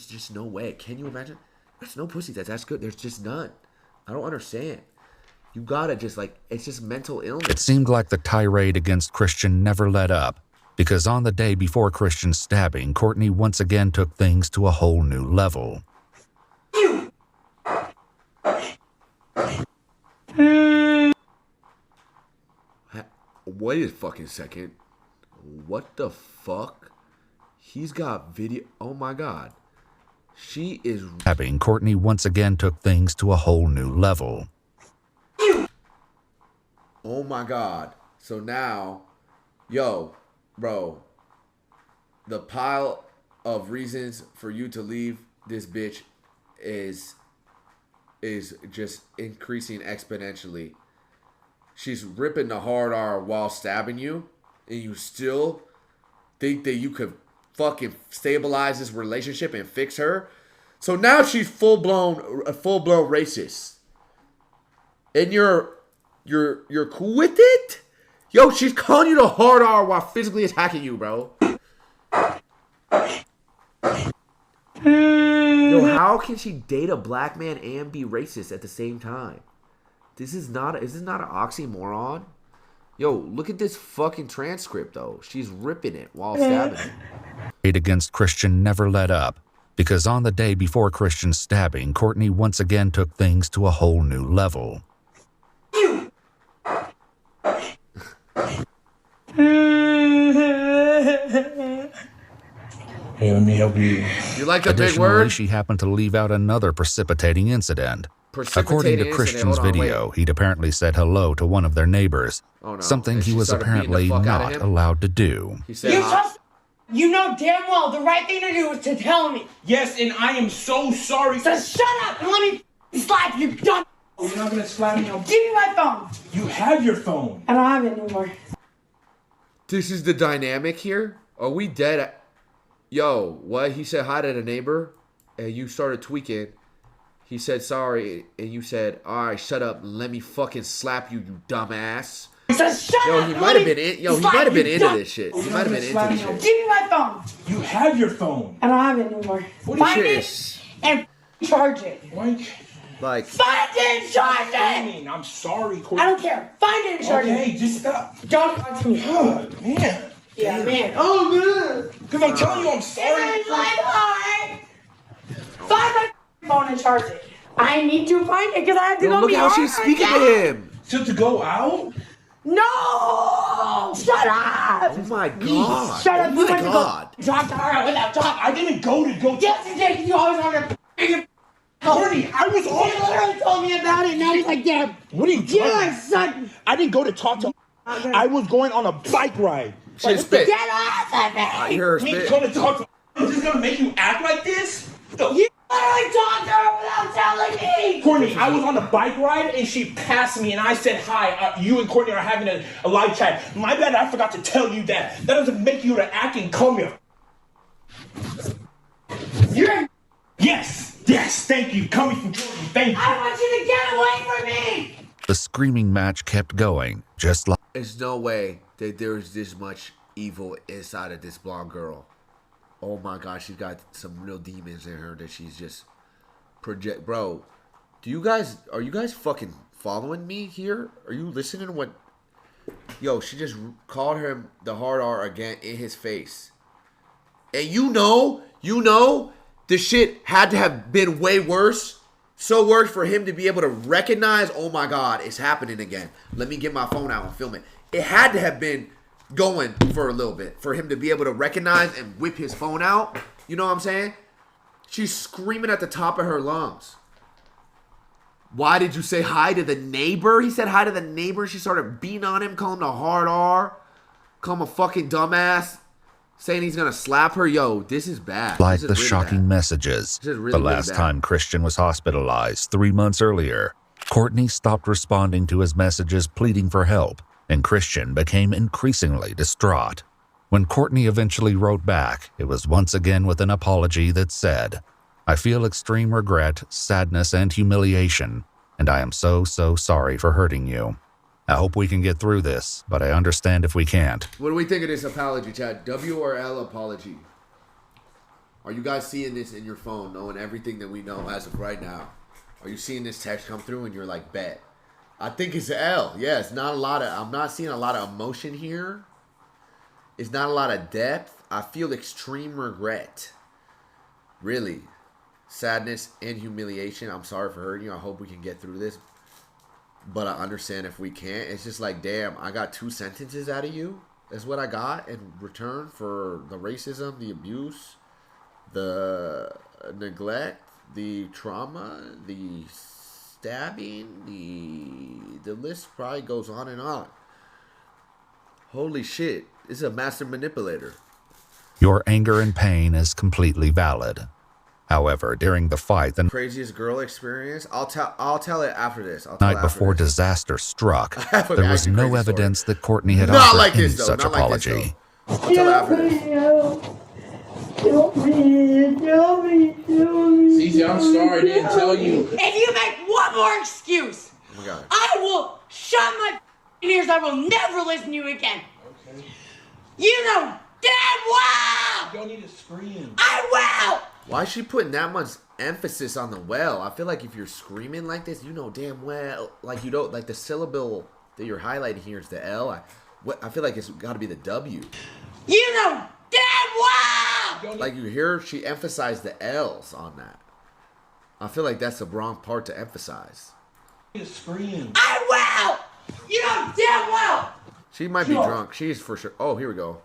just no way. Can you imagine? There's no pussy that's good. There's just none. I don't understand. You gotta just, like, it's just mental illness. It seemed like the tirade against Christian never let up, because on the day before Christian's stabbing, Courtney once again took things to a whole new level. Wait a fucking second. What the fuck? He's got video. Oh my god. She is... Stabbing, Courtney once again took things to a whole new level. Oh my God. So now, yo, bro, the pile of reasons for you to leave this bitch is just increasing exponentially. She's ripping the hard R while stabbing you, and you still think that you could fucking stabilize this relationship and fix her. So now she's full blown racist, and you're cool with it? Yo, she's calling you the hard R while physically attacking you, bro. Yo, how can she date a black man and be racist at the same time? Is this not an oxymoron? Yo, look at this fucking transcript, though. She's ripping it while stabbing him. Hate against Christian never let up, because on the day before Christian's stabbing, Courtney once again took things to a whole new level. Hey, let me help you. You like the big Additionally, word? she happened to leave out another precipitating incident. According to Christian's video, he'd apparently said hello to one of their neighbors, something he was apparently not allowed to do. You know damn well the right thing to do is to tell me. Yes, and I am so sorry. So shut up and let me slap you, dumb. You're not gonna slap me. Give me my phone. You have your phone. I don't have it anymore. This is the dynamic here? Are we dead? Yo, what? He said hi to the neighbor, and you started tweaking. He said sorry, and you said, all right, shut up, let me fucking slap you, you dumbass. So shut up. He might have been into this shit. He might have been into this shit. Give me my phone. You have your phone. I don't have it anymore. Find it and charge it. Like, find it and charge it. I'm sorry, Courtney. I don't care. Find it and charge it. Okay, just stop. Don't talk to me. God, man. Yeah, man. Oh, man. Because I'm telling you I'm sorry. It's like hard. Find my phone and charge it. I need to find it because I have to go. Look how she's speaking to him. To go out? No! Shut up! Oh my God. Shut up. Oh my God. Talk to her without talk. I didn't go. Yes, you did. You always want to. Courtney, I was on. He literally told me about it. Now he's like, damn. What are you doing? Yes, son. I didn't go to talk to. I was going on a bike ride. She spit. Get off of me. I hear her Me spit. going to talk to. Is this gonna make you act like this? You literally talked to her without telling me. Courtney, I was on a bike ride and she passed me and I said hi. You and Courtney are having a live chat. My bad, I forgot to tell you that. That doesn't make you to act and call me a. You're. Yes, thank you. Coming from Jordan, thank you. I want you to get away from me. The screaming match kept going, just like... There's no way that there's this much evil inside of this blonde girl. Oh my God, she's got some real demons in her that she's just project. Bro, are you guys fucking following me here? Are you listening to what? Yo, she just called him the hard R again in his face. And you know, the shit had to have been way worse. So worse for him to be able to recognize, oh my God, it's happening again. Let me get my phone out and film it. It had to have been going for a little bit for him to be able to recognize and whip his phone out. You know what I'm saying? She's screaming at the top of her lungs. Why did you say hi to the neighbor? He said hi to the neighbor. She started beating on him, calling him a hard R, calling him a fucking dumbass, saying he's gonna slap her. Yo, this is bad. Like this is the really shocking bad. messages. This is really, The really last bad. time Christian was hospitalized 3 months earlier, Courtney stopped responding to his messages pleading for help, and Christian became increasingly distraught. When Courtney eventually wrote back, it was once again with an apology that said, I feel extreme regret, sadness, and humiliation, and I am so sorry for hurting you. I hope we can get through this, but I understand if we can't. What do we think of this apology, Chad? W or L apology? Are you guys seeing this in your phone, knowing everything that we know as of right now? Are you seeing this text come through and you're like, bet? I think it's an L. Yeah, it's not a lot of, I'm not seeing a lot of emotion here. It's not a lot of depth. I feel extreme regret. Really. Sadness and humiliation. I'm sorry for hurting you. I hope we can get through this. But I understand if we can't. It's just like, damn, I got 2 sentences out of you. That's what I got in return for the racism, the abuse, the neglect, the trauma, the stabbing, the list probably goes on and on. Holy shit. This is a master manipulator. Your anger and pain is completely valid. However, during the fight, the craziest girl experience, I'll tell it after this. Night before disaster struck, there was no evidence that Courtney had offered any such apology. I'll tell it after this. Help me. Cece, I'm sorry I didn't tell you. If you make one more excuse, Oh my God. I will shut my ears. I will never listen to you again. Okay. You know damn well. You don't need to scream. I will. Why is she putting that much emphasis on the well? I feel like if you're screaming like this, you know damn well, like you don't, like the syllable that you're highlighting here is the L. I feel like it's got to be the W. You know damn well. Like you hear, she emphasized the L's on that. I feel like that's the wrong part to emphasize. Scream. I will. You know damn well. She might be drunk. She's for sure. Oh, here we go.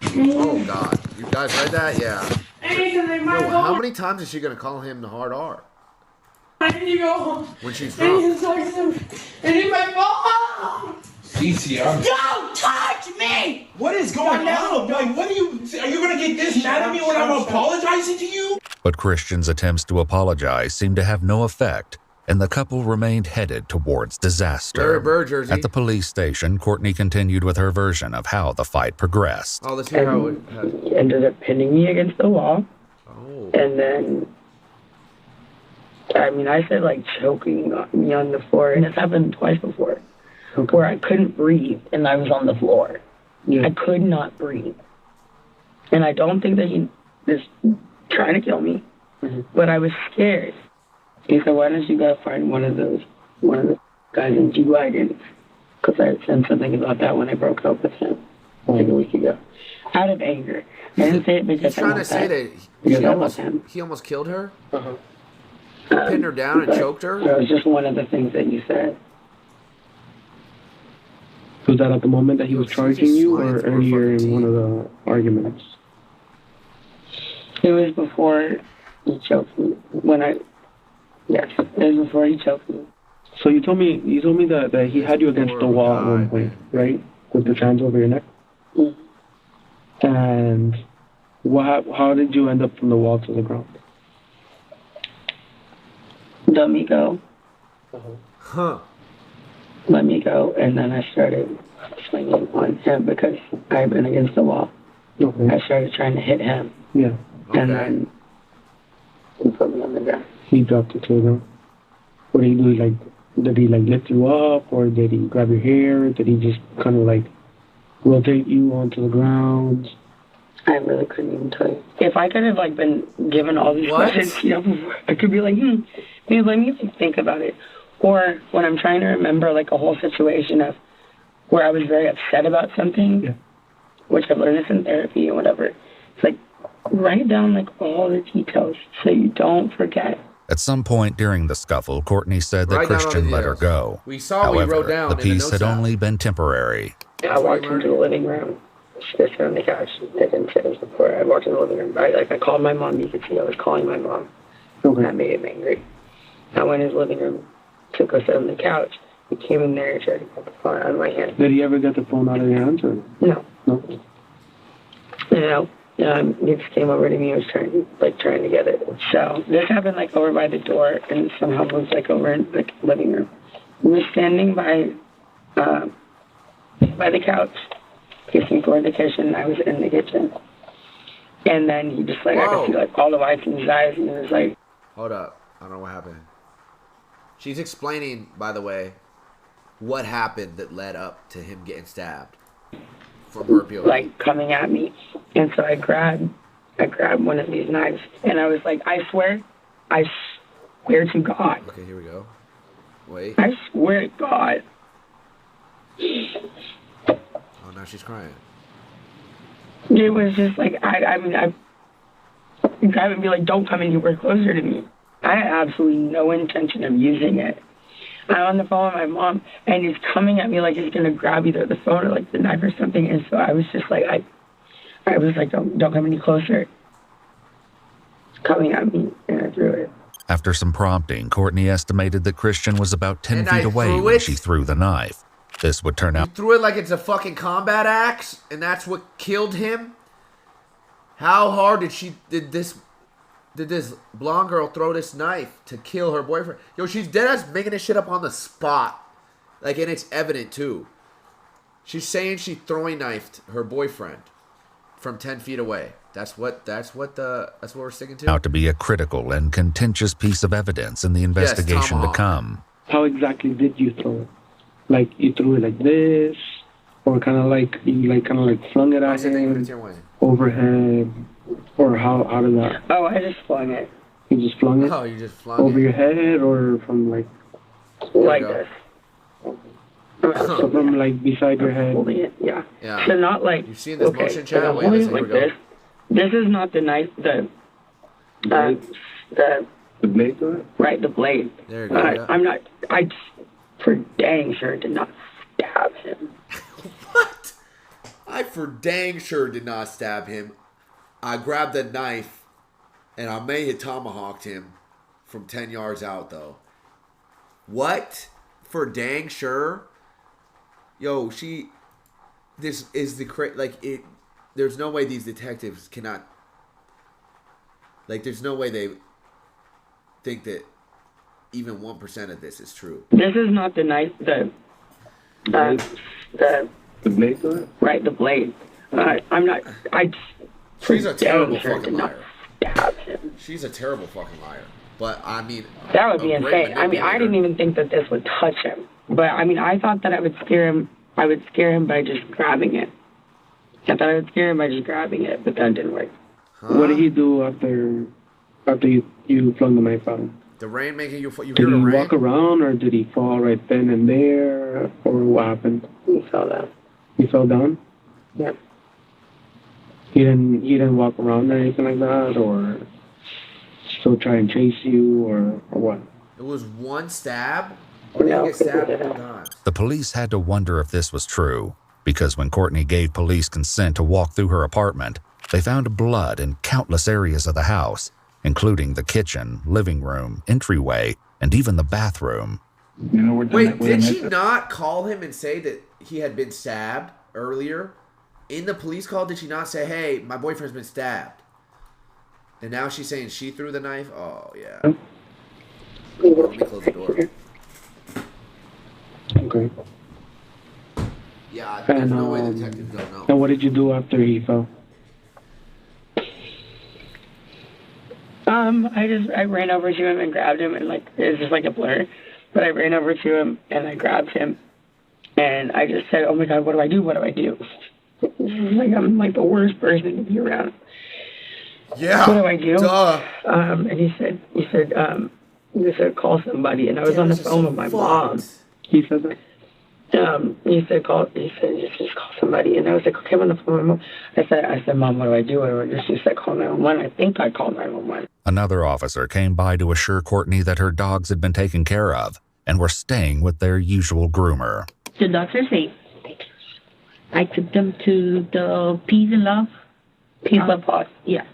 Oh God, you guys read that? Yeah. Yo, how many times is she gonna call him the hard R? When she's drunk. And in my phone. Cece, Don't touch me! What is going on? Like, what are you gonna get this mad at me when I'm apologizing to you? But Christian's attempts to apologize seemed to have no effect, and the couple remained headed towards disaster. Larry Bird jersey. At the police station, Courtney continued with her version of how the fight progressed. Oh, let's hear how it He ended up pinning me against the wall. Oh. And then, I said like choking me on the floor, and it's happened twice before, where I couldn't breathe and I was on the floor. Yeah. I could not breathe. And I don't think that he was trying to kill me, but I was scared. He said, why don't you go find one of the guys in G-Wagon? Because I had said something about that when I broke up with him like a week ago. Out of anger. I didn't say it because He's trying to say that he almost killed her? Pinned her down and choked her? That was just one of the things that you said. Was that at the moment that he was charging you or earlier in one of the arguments? It was before he choked me. Yes, it was before he choked me. So you told me that he had you against the wall at one point, right? With his hands over your neck? And how did you end up from the wall to the ground? Let me go. Huh. Let me go, and then I started swinging on him because I had been against the wall. Okay. I started trying to hit him. Yeah. And then he put me on the ground. He dropped you to the ground. What did he do? Did he lift you up, or did he grab your hair? Did he just kind of rotate you onto the ground? I really couldn't even tell you. If I could have been given all these questions, before, I could be like, maybe let me think about it. Or when I'm trying to remember a whole situation of where I was very upset about something, which I've learned this in therapy and whatever. It's write down all the details so you don't forget. At some point during the scuffle, Courtney said that Christian let her go. We saw However, what he wrote down the in the peace notes had app. only been temporary. I walked into the living room. She was on the couch. I didn't say this before. I walked in the living room. I called my mom. You could see I was calling my mom. Okay. That made him angry. I went in his living room, took us on the couch. He came in there and tried to get the phone out of my hand. Did he ever get the phone out of your hands? Or? No. No? He just came over to me and was trying to get it. So this happened over by the door and somehow moved over in the living room. We were standing by the couch, kissing toward the kitchen, and I was in the kitchen. And then he just I could see all the whites in his eyes, and it was Hold up. I don't know what happened. She's explaining, by the way, what happened that led up to him getting stabbed from her POV. Coming at me. And so I grabbed one of these knives, and I was I swear to God. Okay, here we go. Wait. I swear to God. Oh, now she's crying. It was just I grab it and be don't come anywhere closer to me. I had absolutely no intention of using it. I'm on the phone with my mom, and he's coming at me he's going to grab either the phone or the knife or something. And so I was just I was don't come any closer. coming at me, and I threw it. After some prompting, Courtney estimated that Christian was about 10 And feet I away threw when it? she threw the knife. This would turn out You threw it like it's a fucking combat axe, and that's what killed him? How hard did this blonde girl throw this knife to kill her boyfriend? Yo, she's dead ass making this shit up on the spot. Like, and it's evident too. She's saying she throwing knifed her boyfriend from 10 feet away. That's what we're sticking to. out to be a critical and contentious piece of evidence in the investigation to tomahawk. come. How exactly did you throw it? Like you threw it like this, or kind of like you flung it at him overhead, or how did that? Oh, I just flung it. You just flung it? Oh, you just flung over it. your head, or from like this. So from like beside your head. Holding it, yeah. Yeah. So not like. You seen this okay, motion so chat? I'm Wait, holding listen, it here like we go. this. This is not the knife. The blade. Right, the blade. There you go. Yeah. I'm not. I for dang sure did not stab him. What? I for dang sure did not stab him. I grabbed the knife, and I may have tomahawked him from 10 yards out, though. What? For dang sure? Yo, this is the there's no way these detectives cannot, there's no way they think that even 1% of this is true. This is not the knife. The blade. Right, the blade. I'm not. She's a terrible sure fucking did not liar. stab him. She's a terrible fucking liar. But, I mean... That would be a great insane. I mean, I didn't even think that this would touch him. But, I mean, I thought that I would scare him. I would scare him by just grabbing it. I thought I would scare him by just grabbing it, but that didn't work. Huh? What did he do after you flung the knife at him? The rain making you hear Did the he rain? walk around, or did he fall right then and there, or what happened? He fell down. He fell down? Yeah. He didn't walk around or anything like that, or still try and chase you, or what? It was one stab? Or did he get stabbed multiple times? The police had to wonder if this was true, because when Courtney gave police consent to walk through her apartment, they found blood in countless areas of the house, including the kitchen, living room, entryway, and even the bathroom. Wait, did she not call him and say that he had been stabbed earlier? In the police call, did she not say, hey, my boyfriend's been stabbed? And now she's saying she threw the knife? Oh, yeah. Let me close the door. Okay. Yeah, there's no way the detectives don't know. And what did you do after he fell? I ran over to him and grabbed him, and it was just like a blur. But I ran over to him and I grabbed him, and I just said, "Oh my God, what do I do? What do I do?" I'm like the worst person to be around. Yeah. What do I do? Duh. And he said, call somebody, and I was on the phone with my mom. He said that. He said just call somebody, and I was like, okay, I'm on the phone with my mom. I said, Mom, what do I do? What do I do? She said, call 911. I think I called 911. Another officer came by to assure Courtney that her dogs had been taken care of and were staying with their usual groomer. The dogs are safe. I took them to the Peace and Love. Peace Love Pod. Yeah.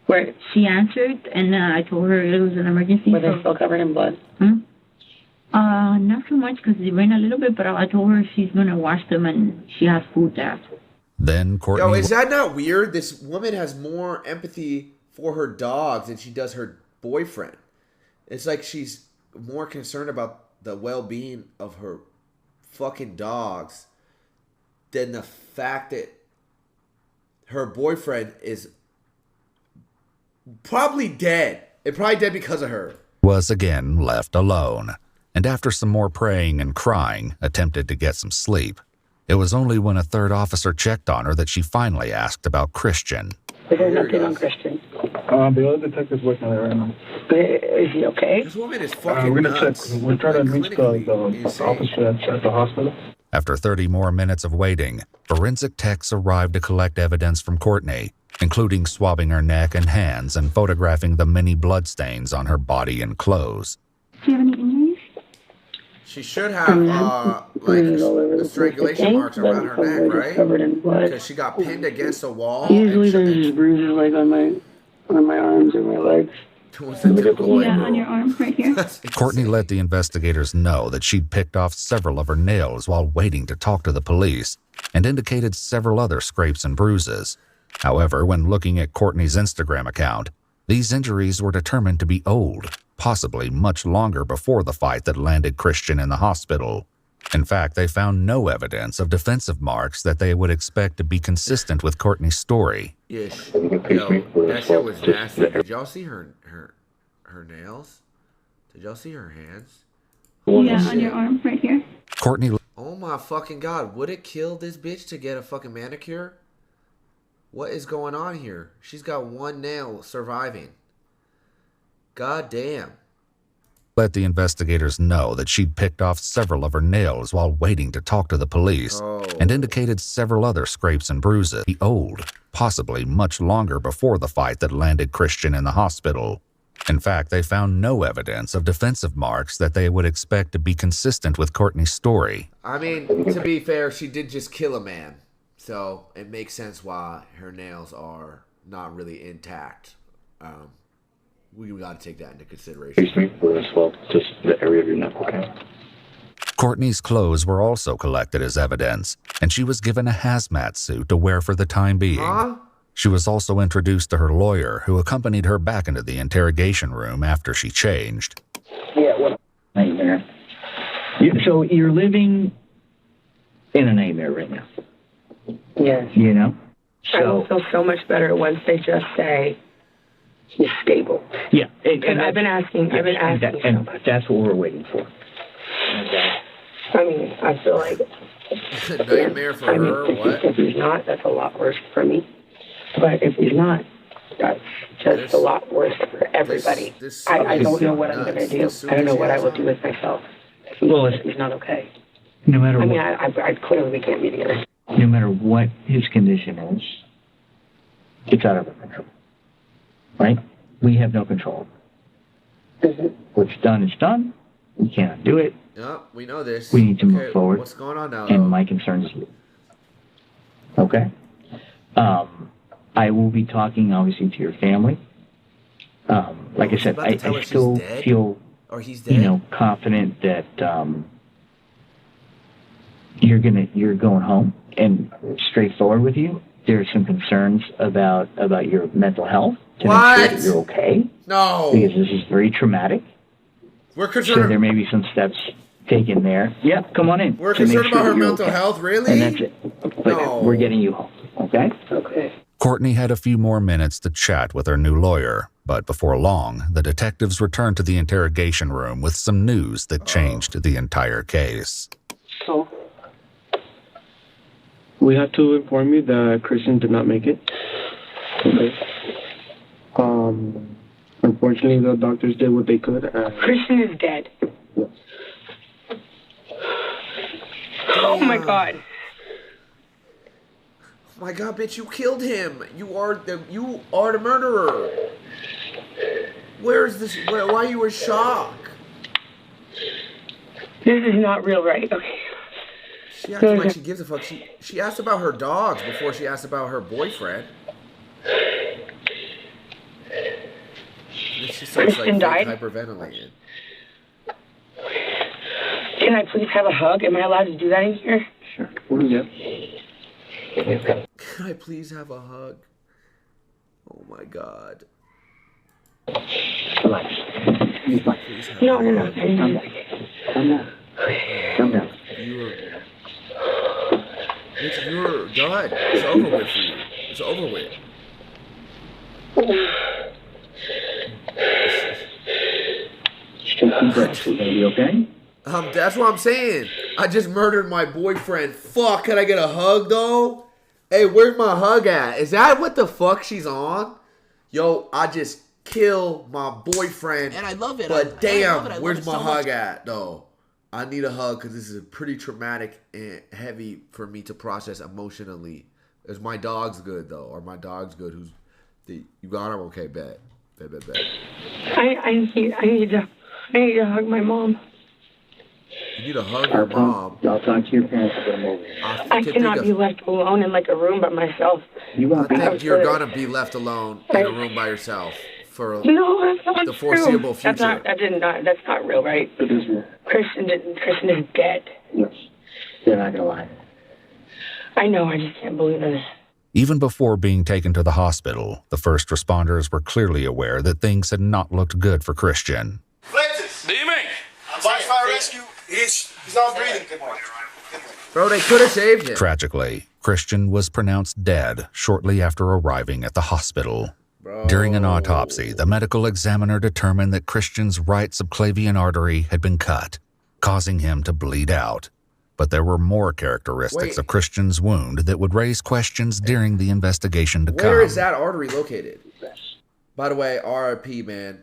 Where she answered, and I told her it was an emergency. Were they still covered in blood? Not so much because it rained a little bit, but I told her she's going to wash them and she has food there. Then Courtney... Yo, is that not weird? This woman has more empathy for her dogs than she does her boyfriend. It's like she's more concerned about the well-being of her fucking dogs than the fact that her boyfriend is probably dead. And probably dead because of her. Was again left alone, and after some more praying and crying, attempted to get some sleep. It was only when a third officer checked on her that she finally asked about Christian. There's nothing on Christian. The other detective's working on it right now. Is he okay? This woman is fucking We're gonna nuts. check. We're trying to reach the officer at the hospital. After 30 more minutes of waiting, forensic techs arrived to collect evidence from Courtney, including swabbing her neck and hands and photographing the many bloodstains on her body and clothes. Do you have any injuries? She should have the strangulation marks around her neck, right? Because she got pinned against a wall. Usually there's just bruises on on my arms and my legs. Yeah, on your arm right here. Courtney let the investigators know that she'd picked off several of her nails while waiting to talk to the police and indicated several other scrapes and bruises. However, when looking at Courtney's Instagram account, these injuries were determined to be old, possibly much longer before the fight that landed Christian in the hospital. In fact, they found no evidence of defensive marks that they would expect to be consistent with Courtney's story. Yes. Yo, that shit was nasty. Did y'all see her nails? Did y'all see her hands? Yeah, on your arm right here. Courtney. Oh my fucking god! Would it kill this bitch to get a fucking manicure? What is going on here? She's got one nail surviving. God damn. Let the investigators know that she'd picked off several of her nails while waiting to talk to the police and indicated several other scrapes and bruises. Old, possibly much longer before the fight that landed Christian in the hospital. In fact, they found no evidence of defensive marks that they would expect to be consistent with Courtney's story. I mean, to be fair, she did just kill a man. So it makes sense why her nails are not really intact. We got to take that into consideration. Just the area of your neck, okay? Courtney's clothes were also collected as evidence, and she was given a hazmat suit to wear for the time being. Huh? She was also introduced to her lawyer, who accompanied her back into the interrogation room after she changed. Yeah, what a nightmare. So you're living in a nightmare right now. Yes. You know? I will feel so much better once they just say he's stable. Yeah. And I've been asking. And that's what we're waiting for. I mean, I feel like nightmare for her. What? If he's not, that's a lot worse for me. But if he's not, that's just a lot worse for everybody. I don't know what I'm going to do. I don't know what I will do with myself. If he's not okay. No matter what. I clearly we can't be together. No matter what his condition is, it's out of our control. Right? We have no control. What's done is done. We cannot do it. Yep, we know this. We need to move forward. What's going on now? And my concern is you. Okay? I will be talking, obviously, to your family. Like I said, I still feel, confident that you're going home, and straightforward with you. There are some concerns about your mental health to make sure that you're okay. No. Because this is very traumatic. We're concerned. So there may be some steps taken there. Yeah, come on in. We're concerned about her mental health, really? And that's it. But we're getting you home, okay? Okay. Courtney had a few more minutes to chat with her new lawyer, but before long, the detectives returned to the interrogation room with some news that changed the entire case. So, we have to inform you that Christian did not make it. Okay. Unfortunately, the doctors did what they could. Christian is dead. Yes. Oh my god. Oh my god, bitch, you killed him. You are the murderer. Where's this? Why you in shock? This is not real, right? Okay. She acts like she gives a fuck. She asked about her dogs before she asked about her boyfriend. She starts Christian died? Hyperventilating. Can I please have a hug? Am I allowed to do that in here? Sure. Yeah. Can I please have a hug? Oh my god. No. Calm down. You're done. It's over with for you. It's over with. Just take some breaths. We're gonna be okay? That's what I'm saying. I just murdered my boyfriend. Fuck, can I get a hug though? Hey, where's my hug at? Is that what the fuck she's on? Yo, I just killed my boyfriend. And I love it. But damn, I love where's it my so hug much. at though? I need a hug because this is pretty traumatic and heavy for me to process emotionally. Is my dog's good though? Are my dogs good? You got him? Okay, bet. I need to hug my mom. You need to hug your mom. I'll talk to your parents about moving. I cannot be left alone in like a room by myself. I think you're gonna be left alone in a room by yourself for the foreseeable future. That's not real, right? It is real. Christian is dead. Yes. You're not gonna lie. I know, I just can't believe it. Even before being taken to the hospital, the first responders were clearly aware that things had not looked good for Christian. Dime. Fire rescue. He's not breathing. Bro, they could have saved him. Tragically, Christian was pronounced dead shortly after arriving at the hospital. During an autopsy, the medical examiner determined that Christian's right subclavian artery had been cut, causing him to bleed out. But there were more characteristics of Christian's wound that would raise questions during the investigation to come. Where is that artery located? By the way, RIP, man.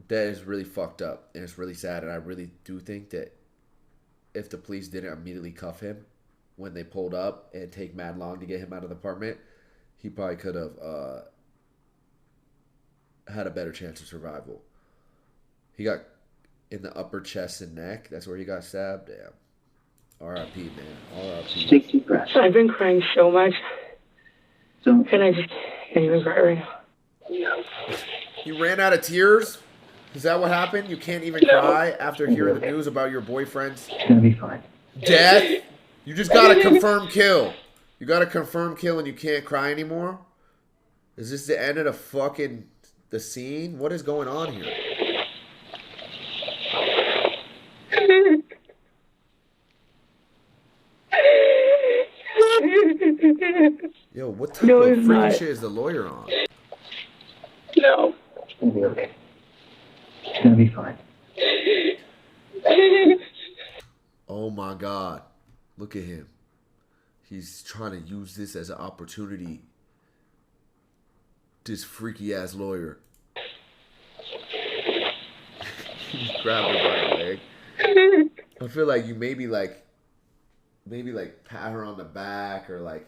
That is really fucked up, and it's really sad, and I really do think that if the police didn't immediately cuff him when they pulled up and take mad long to get him out of the apartment, he probably could have had a better chance of survival. He got in the upper chest and neck. That's where he got stabbed. Damn. R.I.P., man. R.I.P. Take deep breaths. I've been crying so much, and I just can't even cry right now. You ran out of tears? Is that what happened? You can't even cry after hearing the news about your boyfriend's It's gonna be fine. death? You just got a confirmed kill. You got a confirmed kill and you can't cry anymore? Is this the end of the scene? What is going on here? Yo, what type of freaky shit is the lawyer on? No. It's gonna be okay. It's gonna be fine. Oh my God. Look at him. He's trying to use this as an opportunity. This freaky ass lawyer. He grabbed her by the leg. I feel like you maybe pat her on the back, or like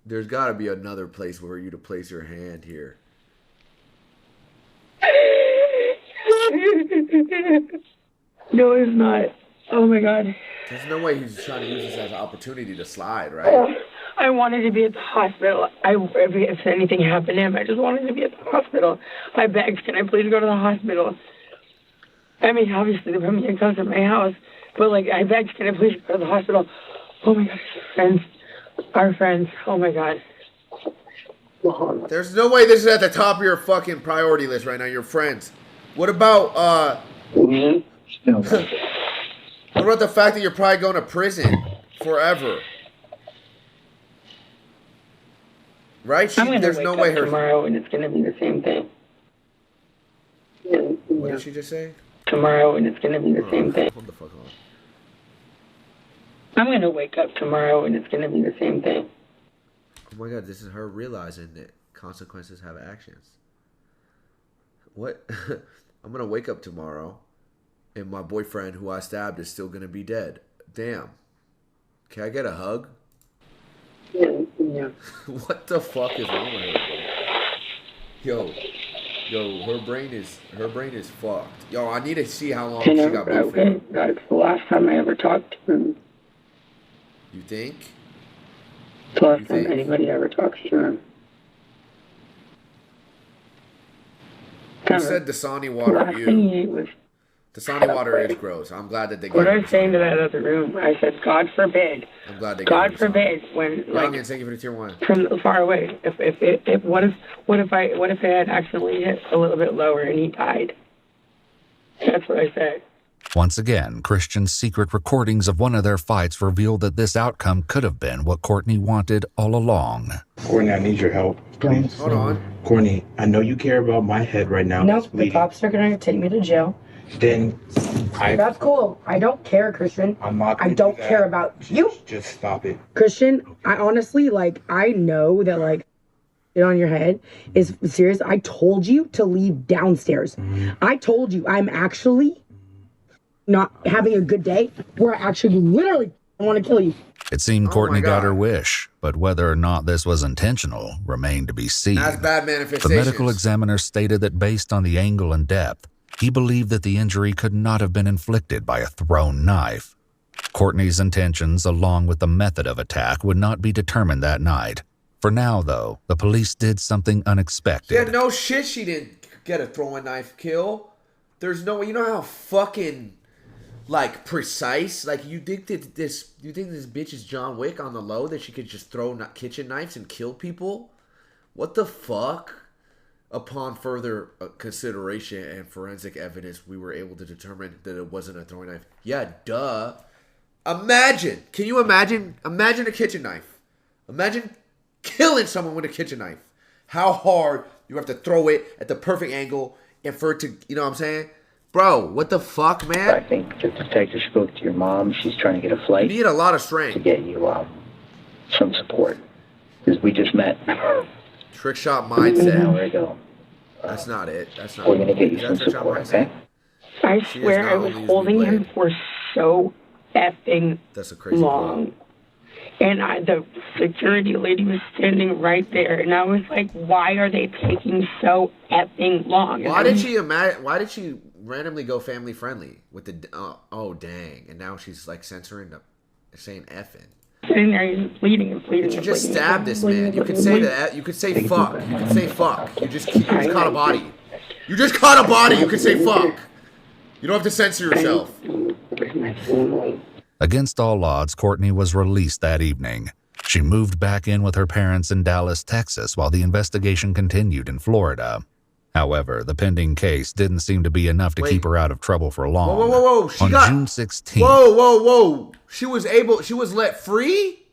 there's gotta be another place where you to place your hand here. No, it's not. Oh my God. There's no way he's trying to use this as an opportunity to slide, right? I wanted to be at the hospital. If anything happened to him, I just wanted to be at the hospital. I begged, can I please go to the hospital? I mean, obviously, they put me in custody at my house, but like, I begged, can I please go to the hospital? Oh my God, our friends. Oh my God. There's no way this is at the top of your fucking priority list right now. Your friends. What about what about the fact that you're probably going to prison forever? Right? There's no way her tomorrow, and it's gonna be the same thing. What did she just say? Tomorrow, and it's gonna be the same thing. Hold the fuck on. I'm gonna wake up tomorrow, and it's gonna be the same thing. Oh my God, this is her realizing that consequences have actions. What? I'm gonna wake up tomorrow, and my boyfriend who I stabbed is still gonna be dead. Damn. Can I get a hug? Yeah. What the fuck is wrong with her? Yo, her brain is fucked. Yo, I need to see how long she got before. Okay, that's the last time I ever talked to him. You think? The last time anybody ever talks to him. You said Dasani water. Dasani water is gross. I'm glad that they. What I was saying to that other room, I said, God forbid. I'm glad they. God forbid when thank you for the tier 1. From far away. What if I had accidentally hit a little bit lower and he died? That's what I said. Once again, Christian's secret recordings of one of their fights revealed that this outcome could have been what Courtney wanted all along. Courtney, I need your help. Please. Hold on. Courtney, I know you care about my head right now. No, the cops are going to take me to jail. Then That's cool. I don't care, Christian. I'm not I don't care about you. Just stop it. Christian, I honestly, I know that, it on your head is serious. I told you to leave downstairs. I told you I'm actually not having a good day. Where I actually literally want to kill you. It seemed Courtney got her wish, but whether or not this was intentional remained to be seen. That's bad manifestation. The medical examiner stated that based on the angle and depth, he believed that the injury could not have been inflicted by a thrown knife. Courtney's intentions, along with the method of attack, would not be determined that night. For now, though, the police did something unexpected. Yeah, no shit she didn't get a throwing knife kill. There's no way. You know how fucking, like, precise? Like, you think this bitch is John Wick on the low, that she could just throw kitchen knives and kill people? What the fuck? Upon further consideration and forensic evidence, we were able to determine that it wasn't a throwing knife. Yeah, duh. Imagine. Can you imagine? Imagine a kitchen knife. Imagine killing someone with a kitchen knife. How hard you have to throw it at the perfect angle and for it to, you know what I'm saying? Bro, what the fuck, man? I think the detective spoke to your mom. She's trying to get a flight. You need a lot of strength. To get you some support. Because we just met. Trick shot mindset. An hour ago. That's not it. That's not We're going to get you Is that some trick shot support, mindset? okay? I swear I was holding him for so effing That's a crazy long. And the security lady was standing right there, and I was like, "Why are they taking so effing long?" Why did she randomly go family friendly with the? Oh dang! And now she's like censoring saying effing. Sitting there, he's bleeding and bleeding. But you just stabbed this man. You could say that. You could say fuck. You could say fuck. You just caught a body. You just caught a body. You could say fuck. You don't have to censor yourself. Against all odds, Courtney was released that evening. She moved back in with her parents in Dallas, Texas, while the investigation continued in Florida. However, the pending case didn't seem to be enough to keep her out of trouble for long. Whoa. On June 16th. Whoa. She was let free?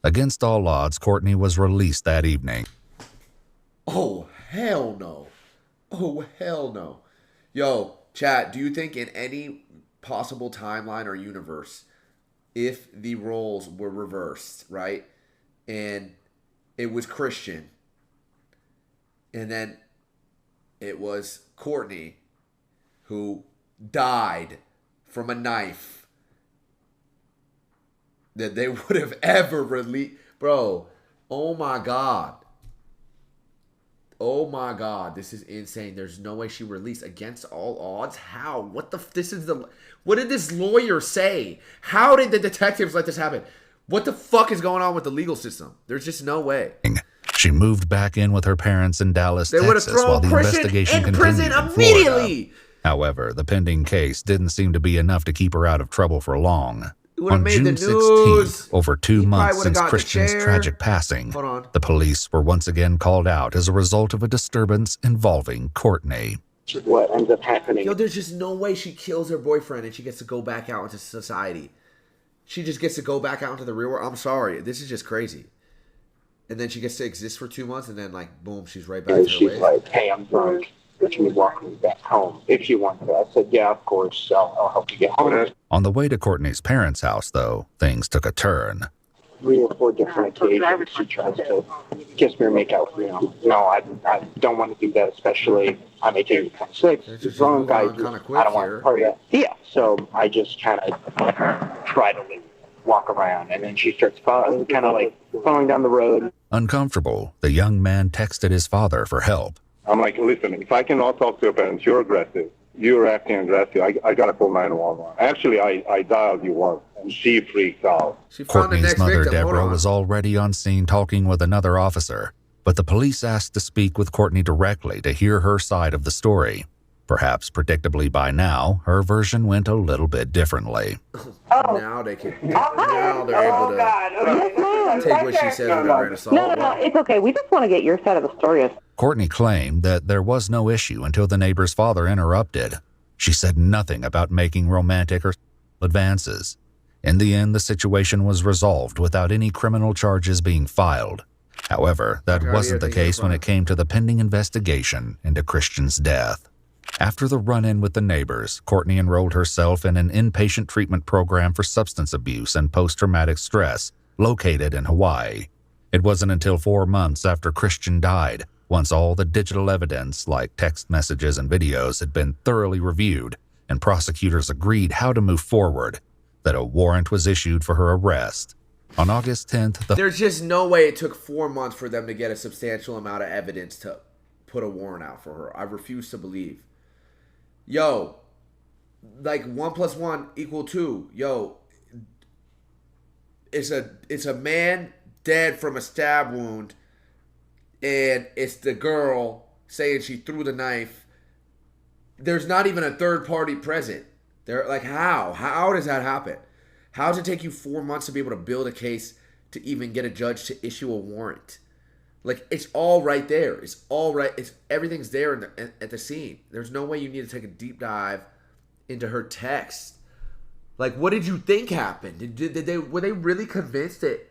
Against all odds, Courtney was released that evening. Oh, hell no. Oh, hell no. Yo, chat, do you think in any possible timeline or universe, if the roles were reversed, right, and it was Christian, and then it was Courtney who died from a knife, that they would have ever released? Bro, oh my god, this is insane. There's no way she released against all odds. How? What did this lawyer say? How did the detectives let this happen? What the fuck is going on with the legal system? There's just no way. She moved back in with her parents in Dallas, Texas, while the investigation continued prison in immediately. Florida. However, the pending case didn't seem to be enough to keep her out of trouble for long. On June 16th, over 2 months since Christian's tragic passing, the police were once again called out as a result of a disturbance involving Courtney. What ends up happening? Yo, there's just no way she kills her boyfriend and she gets to go back out into society. She just gets to go back out into the real world. I'm sorry. This is just crazy. And then she gets to exist for 2 months and then, like, boom, she's right back to her she's ways. like, hey, I'm drunk. Can you walk me back home if you want to? I said, yeah, of course. I'll help you get home. On the way to Courtney's parents' house, though, things took a turn. 3 or 4 different occasions she tries to kiss me or make out. No, I don't want to do that, especially I'm 18, 26. Drunk, I don't want to part of that. Yeah, so I just kind of try to walk around, and then she starts following down the road. Uncomfortable, the young man texted his father for help. I'm like, listen, if I cannot talk to your parents, you're aggressive. You're acting aggressive. I got to call 911. Actually, I dialed you once, and she freaked out. Courtney's mother, Deborah, was already on scene talking with another officer, but the police asked to speak with Courtney directly to hear her side of the story. Perhaps predictably by now, her version went a little bit differently. Now they're able to take what she says with a grain of salt. No, it's okay. We just want to get your side of the story. Courtney claimed that there was no issue until the neighbor's father interrupted. She said nothing about making romantic or advances. In the end, the situation was resolved without any criminal charges being filed. However, that wasn't the case when it came to the pending investigation into Christian's death. After the run-in with the neighbors, Courtney enrolled herself in an inpatient treatment program for substance abuse and post-traumatic stress located in Hawaii. It wasn't until 4 months after Christian died, once all the digital evidence, like text messages and videos, had been thoroughly reviewed and prosecutors agreed how to move forward, that a warrant was issued for her arrest. On August 10th, There's just no way it took 4 months for them to get a substantial amount of evidence to put a warrant out for her. I refuse to believe. Yo, like 1 + 1 = 2. Yo, it's a man dead from a stab wound, and it's the girl saying she threw the knife. There's not even a third party present. They're like, how does that happen? How does it take you 4 months to be able to build a case to even get a judge to issue a warrant? Like, it's all right there. It's all right. Everything's there at the scene. There's no way you need to take a deep dive into her text. Like, what did you think happened? Were they really convinced that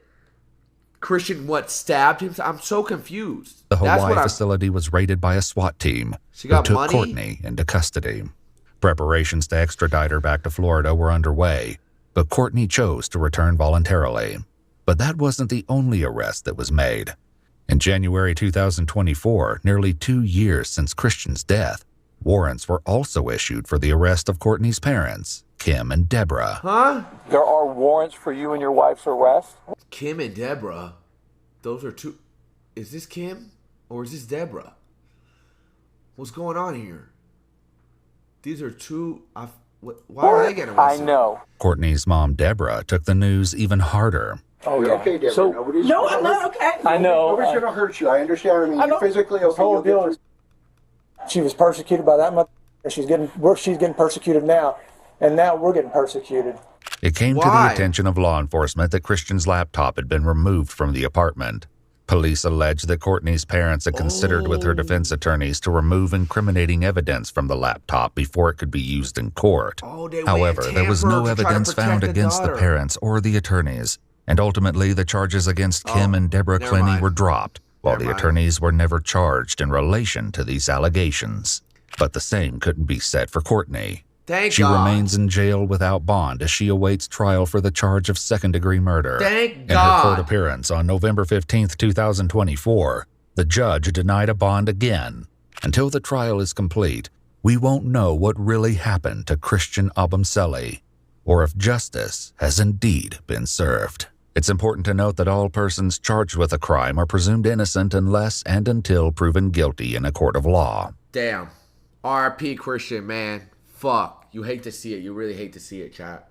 Christian stabbed him? I'm so confused. The Hawaii facility was raided by a SWAT team who took money? Courtney into custody. Preparations to extradite her back to Florida were underway, but Courtney chose to return voluntarily. But that wasn't the only arrest that was made. In January 2024, nearly 2 years since Christian's death, warrants were also issued for the arrest of Courtney's parents, Kim and Deborah. Huh? There are warrants for you and your wife's arrest? Kim and Deborah? Those are two... Is this Kim? Or is this Deborah? What's going on here? These are two... Why are they getting arrested? I know. Courtney's mom, Deborah, took the news even harder. Oh, yeah. Okay, Deborah. So, no, I'm not okay. I know. Nobody's going to hurt you. I understand. I mean, you're physically okay. She was persecuted by that mother. She's getting persecuted now. And now we're getting persecuted. It came to the attention of law enforcement that Christian's laptop had been removed from the apartment. Police alleged that Courtney's parents had considered with her defense attorneys to remove incriminating evidence from the laptop before it could be used in court. However, there was no evidence found against the parents or the attorneys, and ultimately the charges against Kim and Deborah Clenny were dropped, while the attorneys were never charged in relation to these allegations. But the same couldn't be said for Courtney. She remains in jail without bond as she awaits trial for the charge of second-degree murder. In her court appearance on November 15th, 2024, the judge denied a bond again. Until the trial is complete, we won't know what really happened to Christian Abumseli, or if justice has indeed been served. It's important to note that all persons charged with a crime are presumed innocent unless and until proven guilty in a court of law. Damn. R.I.P. Christian, man. Fuck. You hate to see it. You really hate to see it, chat.